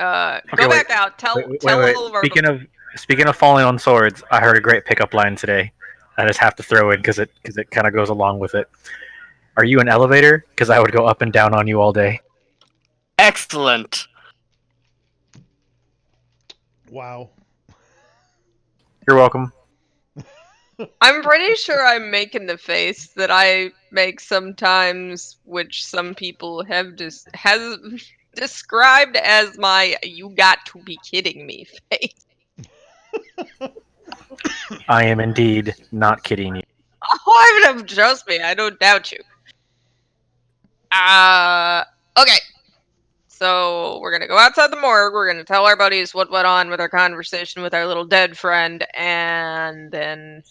Speaker 2: Okay,
Speaker 4: go
Speaker 2: wait.
Speaker 4: back out. Tell
Speaker 2: Wait.
Speaker 4: all of our.
Speaker 2: Speaking of falling on swords, I heard a great pickup line today. I just have to throw in because it kind of goes along with it. Are you an elevator? Because I would go up and down on you all day.
Speaker 7: Excellent.
Speaker 1: Wow.
Speaker 2: You're welcome.
Speaker 4: I'm pretty sure I'm making the face that I make sometimes, which some people have has described as my "you got to be kidding me" face.
Speaker 2: I am indeed not kidding you.
Speaker 4: Oh, I mean, trust me, I don't doubt you. Okay. So we're gonna go outside the morgue. We're gonna tell our buddies what went on with our conversation with our little dead friend, and then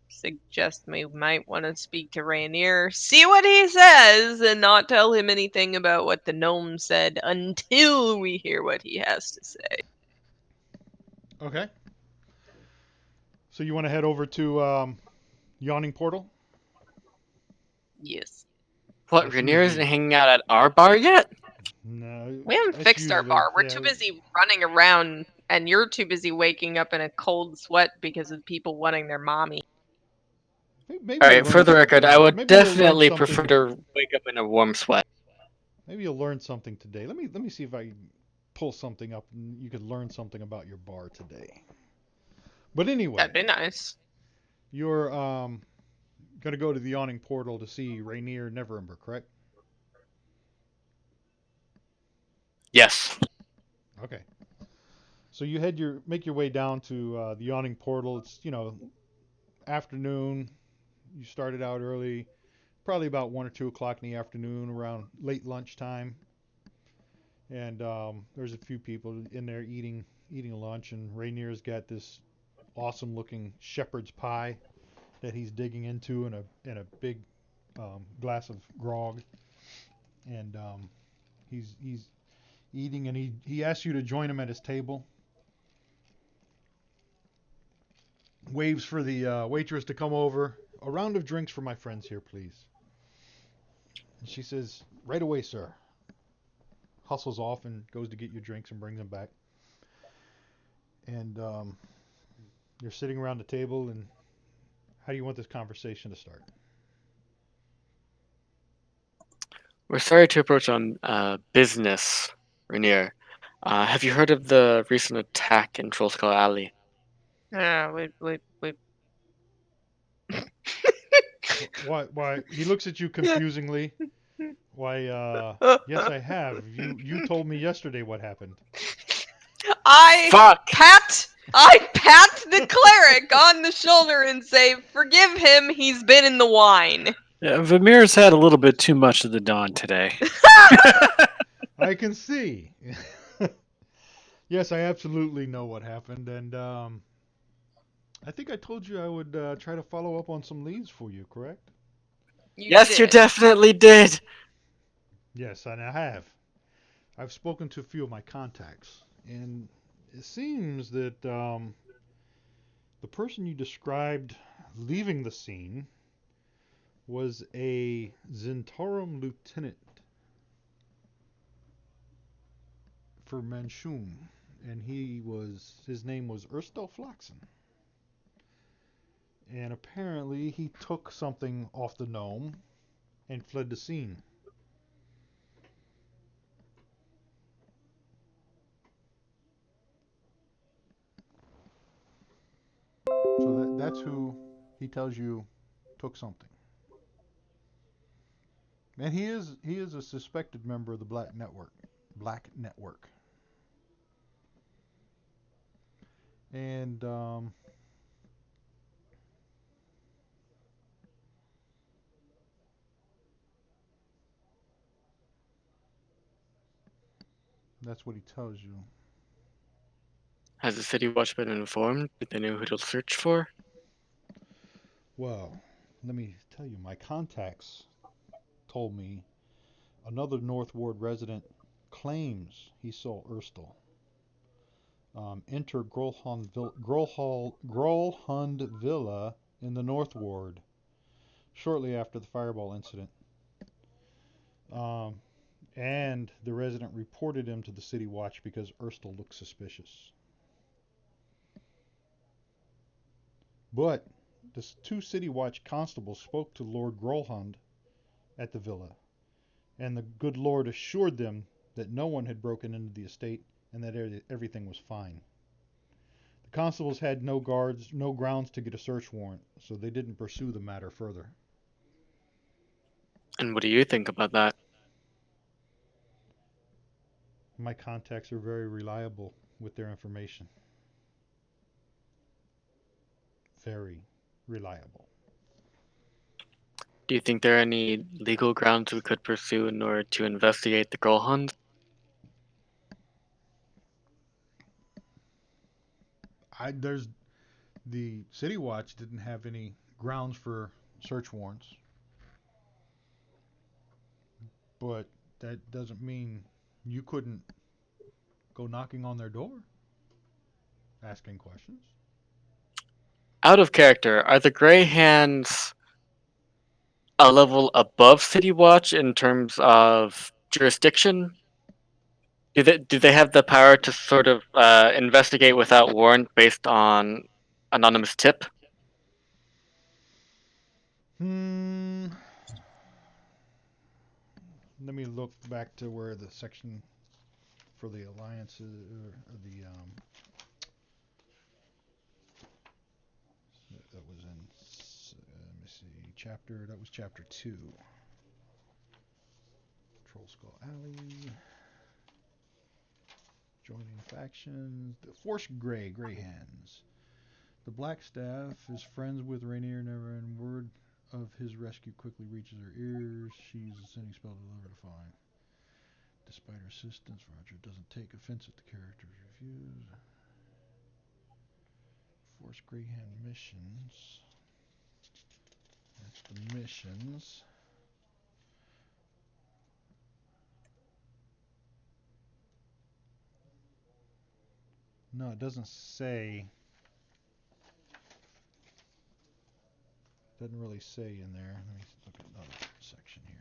Speaker 4: suggest we might want to speak to Rainier, see what he says, and not tell him anything about what the gnome said until we hear what he has to say.
Speaker 1: Okay. So you want to head over to Yawning Portal?
Speaker 4: Yes.
Speaker 7: What,
Speaker 1: That's
Speaker 7: Rainier isn't
Speaker 1: usually
Speaker 7: hanging out at our bar yet?
Speaker 1: no.
Speaker 4: We haven't
Speaker 1: That's
Speaker 4: fixed our
Speaker 1: usually
Speaker 4: bar. We're
Speaker 1: yeah.
Speaker 4: too busy running around, and you're too busy waking up in a cold sweat because of people wanting their mommy.
Speaker 1: Maybe you'll
Speaker 7: Alright, for
Speaker 1: learn
Speaker 7: the record,
Speaker 1: something.
Speaker 7: I would
Speaker 1: Maybe you'll learn
Speaker 7: definitely prefer
Speaker 1: something.
Speaker 7: to wake up in a warm sweat.
Speaker 1: Maybe you'll learn something today. Let me see if I can pull something up and you could learn something about your bar today. But anyway,
Speaker 4: That'd be nice.
Speaker 1: you're gonna go to the Yawning Portal to see Rainier Neverember, correct?
Speaker 7: Yes.
Speaker 1: Okay. So you make your way down to the Yawning Portal. It's afternoon. You started out early, probably about 1 or 2 o'clock in the afternoon, around late lunchtime. And there's a few people in there eating lunch, and Rainier's got this awesome looking shepherd's pie that he's digging into in a big glass of grog, and he's eating, and he asks you to join him at his table. Waves for the waitress to come over. A round of drinks for my friends here, please. And she says, "Right away, sir." Hustles off and goes to get your drinks and brings them back. And you're sitting around the table, and how do you want this conversation to start?
Speaker 7: We're sorry to approach on business, Rainier. Have you heard of the recent attack in Trollskull Alley?
Speaker 4: Wait.
Speaker 1: Why? He looks at you confusingly. Why? Yes, I have. You told me yesterday what happened.
Speaker 7: Fuck!
Speaker 4: I pat the cleric on the shoulder and say, "Forgive him, he's been in the wine."
Speaker 3: Yeah, Vamir's had a little bit too much of the dawn today.
Speaker 1: I can see. Yes, I absolutely know what happened, and I think I told you I would try to follow up on some leads for you, correct?
Speaker 7: Yes, you
Speaker 4: did.
Speaker 7: definitely did!
Speaker 1: Yes, and I have. I've spoken to a few of my contacts, and it seems that the person you described leaving the scene was a Zentarum lieutenant for Manchun, and his name was Erstel Flaxen. And apparently he took something off the gnome and fled the scene. So that's who he tells you took something. And he is a suspected member of the Black Network. Black Network. And that's what he tells you.
Speaker 7: Has the City Watch been informed? Did they know who to search for?
Speaker 1: Well, let me tell you, my contacts told me another North Ward resident claims he saw Erstel enter Grolhund Villa in the North Ward shortly after the fireball incident. Um, and the resident reported him to the City Watch because Erstel looked suspicious. But the two City Watch constables spoke to Lord Grolhund at the villa, and the good Lord assured them that no one had broken into the estate and that everything was fine. The constables had no grounds to get a search warrant, so they didn't pursue the matter further.
Speaker 7: And what do you think about that?
Speaker 1: My contacts are very reliable with their information. Very reliable.
Speaker 7: Do you think there are any legal grounds we could pursue in order to investigate the girl hunt?
Speaker 1: There's the City Watch didn't have any grounds for search warrants, but that doesn't mean you couldn't go knocking on their door, asking questions.
Speaker 7: Out of character, are the Grey Hands a level above City Watch in terms of jurisdiction? Do they have the power to sort of investigate without warrant based on anonymous tip?
Speaker 1: Hmm. Let me look back to where the section for the alliances, or the that was in. Let me see. That was chapter 2. Troll Skull Alley. Joining factions. The Force Grey Hands. The Black Staff is friends with Rainier Never, and word of his rescue quickly reaches her ears. She's sending spell to deliver to find. Despite her assistance, Roger doesn't take offense at the character's reviews. Force Greyhound missions. That's the missions. No, it doesn't say. Doesn't really say in there. Let me look at another section here.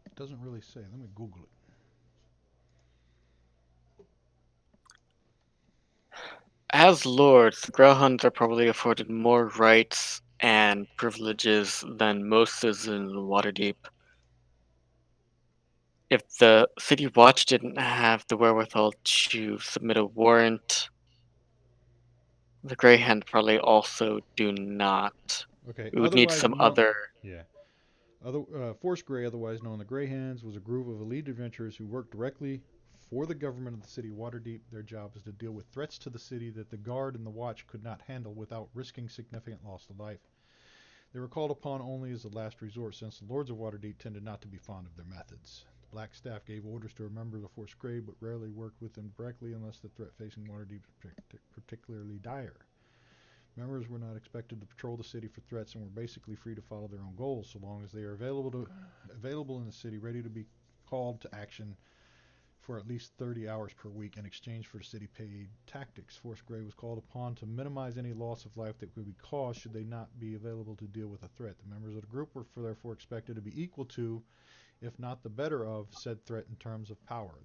Speaker 1: It doesn't really say. Let me Google it.
Speaker 7: As lords, the Greyhounds are probably afforded more rights and privileges than most citizens in Waterdeep. If the City Watch didn't have the wherewithal to submit a warrant, the Greyhound probably also do not.
Speaker 1: Okay.
Speaker 7: We would need
Speaker 1: Otherwise
Speaker 7: some
Speaker 1: known.
Speaker 7: other.
Speaker 1: Yeah. Force Grey, otherwise known as the Greyhands, was a group of elite adventurers who worked directly for the government of the city Waterdeep. Their job is to deal with threats to the city that the Guard and the Watch could not handle without risking significant loss of life. They were called upon only as a last resort, since the Lords of Waterdeep tended not to be fond of their methods. The Black Staff gave orders to a member of the Force Grey, but rarely worked with them directly unless the threat facing Waterdeep was particularly dire. Members were not expected to patrol the city for threats and were basically free to follow their own goals, so long as they are available in the city, ready to be called to action for at least 30 hours per week in exchange for city paid tactics. Force Grey was called upon to minimize any loss of life that could be caused should they not be available to deal with a threat. The members of the group were therefore expected to be equal to, if not the better of, said threat in terms of power.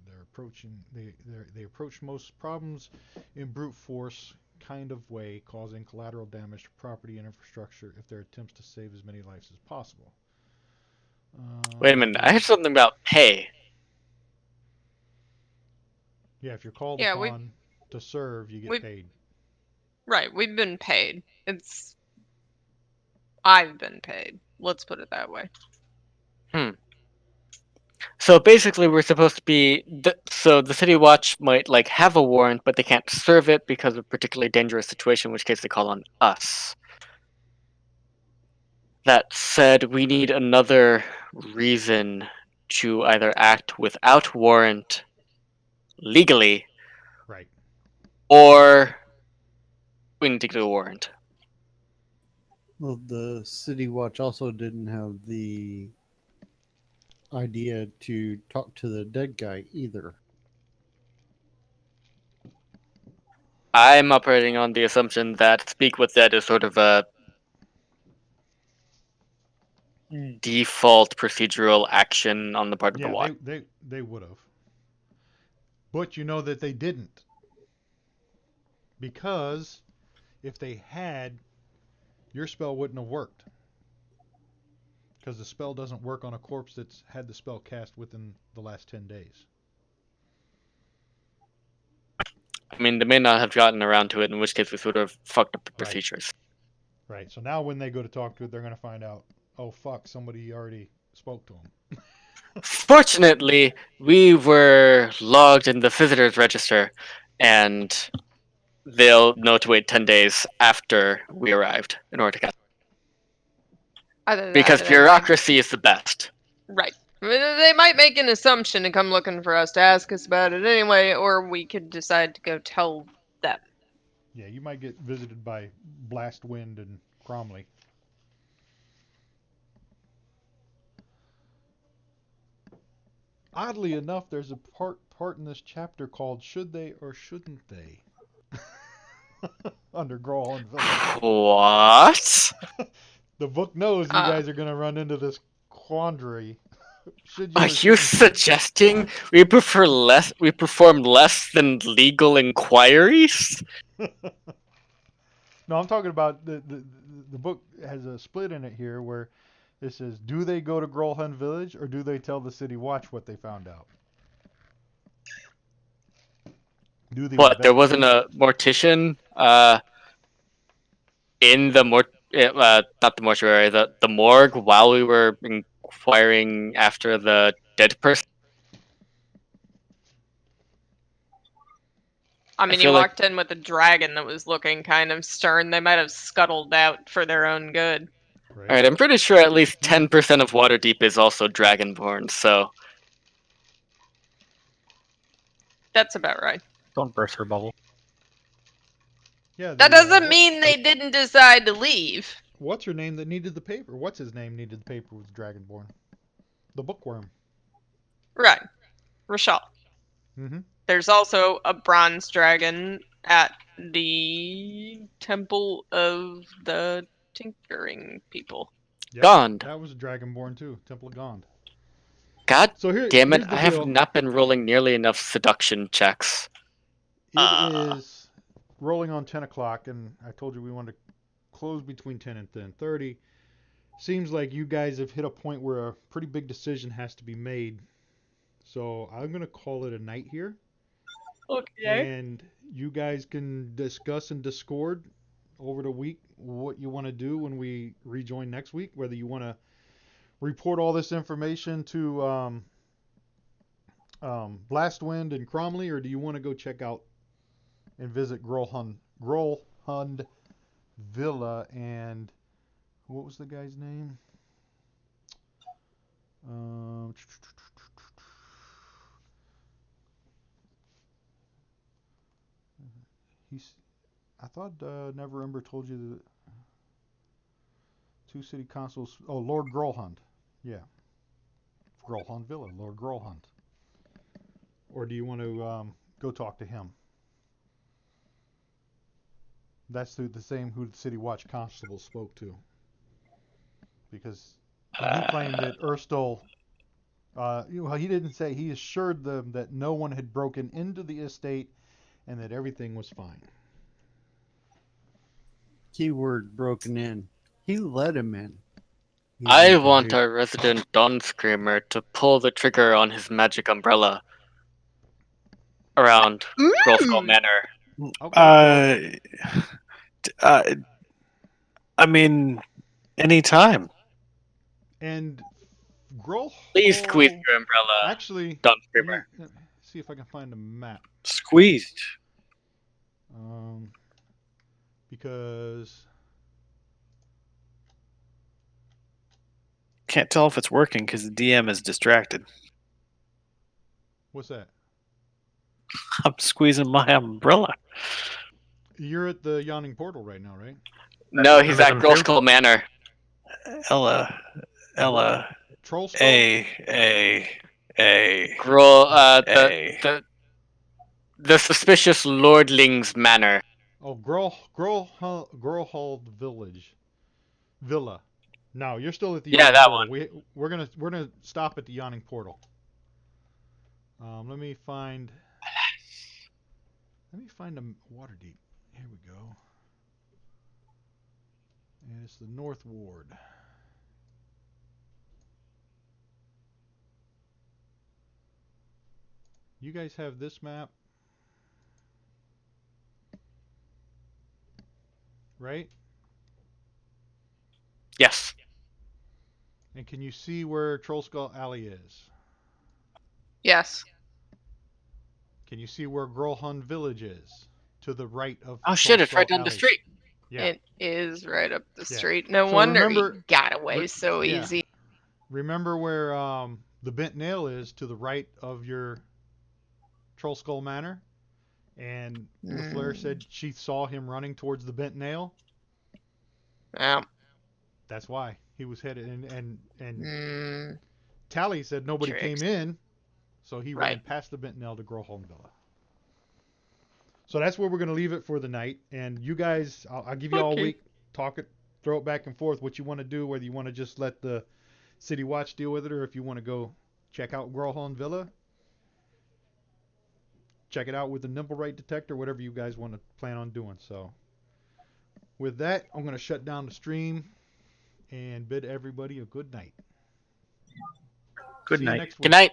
Speaker 1: They approach most problems in brute force kind of way, causing collateral damage to property and infrastructure if their attempts to save as many lives as possible.
Speaker 7: Wait a minute, I heard something about pay.
Speaker 1: Yeah, if you're called
Speaker 4: Yeah,
Speaker 1: upon to serve, you get paid.
Speaker 4: Right, we've been paid. I've been paid. Let's put it that way.
Speaker 7: So basically, we're supposed to be. So the City Watch might like have a warrant, but they can't serve it because of a particularly dangerous situation, in which case they call on us. That said, we need another reason to either act without warrant legally,
Speaker 1: Right.
Speaker 7: or we need to get a warrant.
Speaker 6: Well, the City Watch also didn't have the idea to talk to the dead guy either.
Speaker 7: I'm operating on the assumption that speak with dead is sort of a default procedural action on the part of the
Speaker 1: Yeah,
Speaker 7: Watch.
Speaker 1: they would have. But you know that they didn't. Because if they had, your spell wouldn't have worked because the spell doesn't work on a corpse that's had the spell cast within the last 10 days.
Speaker 7: I mean, they may not have gotten around to it, in which case we would have fucked up the
Speaker 1: Right.
Speaker 7: procedures.
Speaker 1: Right. So now when they go to talk to it, they're going to find out, oh fuck, somebody already spoke to him.
Speaker 7: Fortunately, we were logged in the visitors register, and they'll know to wait 10 days after we arrived in order to cast.
Speaker 4: Either that,
Speaker 7: Because
Speaker 4: or they might,
Speaker 7: bureaucracy is the best.
Speaker 4: right. I mean, they might make an assumption and come looking for us to ask us about it anyway, or we could decide to go tell them.
Speaker 1: Yeah, you might get visited by Blast Wind and Cromley. Oddly enough, there's a part in this chapter called "Should They or Shouldn't They?" under Growlhorn Village.
Speaker 7: What?
Speaker 1: The book knows you
Speaker 4: Uh.
Speaker 1: guys are going to run into this quandary. Should you
Speaker 7: Are
Speaker 1: or
Speaker 7: you
Speaker 1: shouldn't you?
Speaker 7: suggesting we perform less than legal inquiries?
Speaker 1: No, I'm talking about the book has a split in it here where it says, do they go to Growlhorn Village or do they tell the city watch what they found out? Do the
Speaker 7: What? There wasn't
Speaker 1: investigation.
Speaker 7: a mortician in the not the mortuary, the morgue while we were inquiring after the dead person?
Speaker 4: I mean, you
Speaker 7: feel like-
Speaker 4: walked in with a dragon that was looking kind of stern. They might have scuttled out for their own good.
Speaker 1: Right?
Speaker 7: All right, I'm pretty sure at least 10% of Waterdeep is also dragonborn, so
Speaker 4: That's about right.
Speaker 2: Don't burst her bubble.
Speaker 1: Yeah.
Speaker 4: That doesn't mean they didn't decide to leave.
Speaker 1: What's her name that needed the paper? What's his name needed the paper with Dragonborn? The bookworm.
Speaker 4: Right. Rashal.
Speaker 1: Mm-hmm.
Speaker 4: There's also a bronze dragon at the Temple of the Tinkering People.
Speaker 1: Yep,
Speaker 7: Gond.
Speaker 1: that was a Dragonborn too. Temple of Gond.
Speaker 7: God
Speaker 1: So
Speaker 7: damn it,
Speaker 1: here's the
Speaker 7: I have
Speaker 1: deal.
Speaker 7: not been rolling nearly enough seduction checks.
Speaker 1: It is rolling on 10 o'clock, and I told you we wanted to close between 10 and 10:30. Seems like you guys have hit a point where a pretty big decision has to be made. So I'm going to call it a night here.
Speaker 4: Okay.
Speaker 1: And you guys can discuss and discord over the week what you want to do when we rejoin next week, whether you want to report all this information to Blastwind and Cromley, or do you want to go check out and visit Grolhund Villa and what was the guy's name? He's. I thought Neverember told you that two city consuls. Oh, Lord Grolhund. Yeah, Grolhund Villa, Lord Grolhund. Or do you want to go talk to him? That's the same who the City Watch constable spoke to. Because he claimed that Erstal, well, he didn't say, he assured them that no one had broken into the estate and that everything was fine.
Speaker 6: Keyword broken in. He let him in. He
Speaker 7: I
Speaker 6: didn't
Speaker 7: want
Speaker 6: do-
Speaker 7: our resident Dawn Screamer to pull the trigger on his magic umbrella around Grosskull Manor.
Speaker 1: Okay.
Speaker 3: I mean, anytime.
Speaker 1: And Grolhall...
Speaker 7: Please squeeze your umbrella,
Speaker 1: Actually,
Speaker 7: Dawn
Speaker 1: let me
Speaker 7: Screamer.
Speaker 1: see if I can find a map.
Speaker 3: Squeezed.
Speaker 1: Because...
Speaker 3: Can't tell if it's working because the DM is distracted.
Speaker 1: What's that?
Speaker 3: I'm squeezing my umbrella.
Speaker 1: You're at the Yawning Portal right now, right?
Speaker 7: No, he's at
Speaker 2: Mechanism too?
Speaker 7: Grosskull Manor.
Speaker 3: Ella,
Speaker 1: Trollskull?
Speaker 3: A.
Speaker 7: The suspicious lordling's manor.
Speaker 1: Oh, Grolhall Village. Villa. No, you're still at the
Speaker 7: Yeah,
Speaker 1: Yawning
Speaker 7: that
Speaker 1: Portal. We're gonna stop at the Yawning Portal. Let me find a Waterdeep. Here we go. And it's the North Ward. You guys have this map, right?
Speaker 7: Yes.
Speaker 1: And can you see where Troll Skull Alley is?
Speaker 4: Yes.
Speaker 1: Can you see where Grolhund Village is? To the right of
Speaker 7: Oh
Speaker 1: Troll
Speaker 7: shit! It's
Speaker 1: Skull
Speaker 7: right down the
Speaker 1: Alley.
Speaker 7: street.
Speaker 1: Yeah.
Speaker 4: It is right up the
Speaker 1: Yeah.
Speaker 4: street. No
Speaker 1: So
Speaker 4: wonder
Speaker 1: remember-
Speaker 4: he got away so
Speaker 1: yeah.
Speaker 4: easy.
Speaker 1: Remember where the Bent Nail is to the right of your Troll Skull Manor? And LaFleur said she saw him running towards the Bent Nail.
Speaker 4: Yeah.
Speaker 1: That's why he was headed. And Tally said nobody
Speaker 4: Tricks.
Speaker 1: came in, so he ran
Speaker 4: Right.
Speaker 1: past the Bent Nail to Grolholm Villa. So that's where we're going to leave it for the night. And you guys, I'll give you all
Speaker 7: Okay.
Speaker 1: week, talk it, throw it back and forth, what you want to do, whether you want to just let the City Watch deal with it, or if you want to go check out Grolholm Villa. Check it out with the Nimble Right detector, whatever you guys want to plan on doing. So with that, I'm going to shut down the stream and bid everybody a good night.
Speaker 2: Good
Speaker 1: See you
Speaker 2: night.
Speaker 1: next week.
Speaker 7: Good night.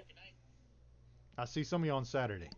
Speaker 1: I'll see some of you on Saturday.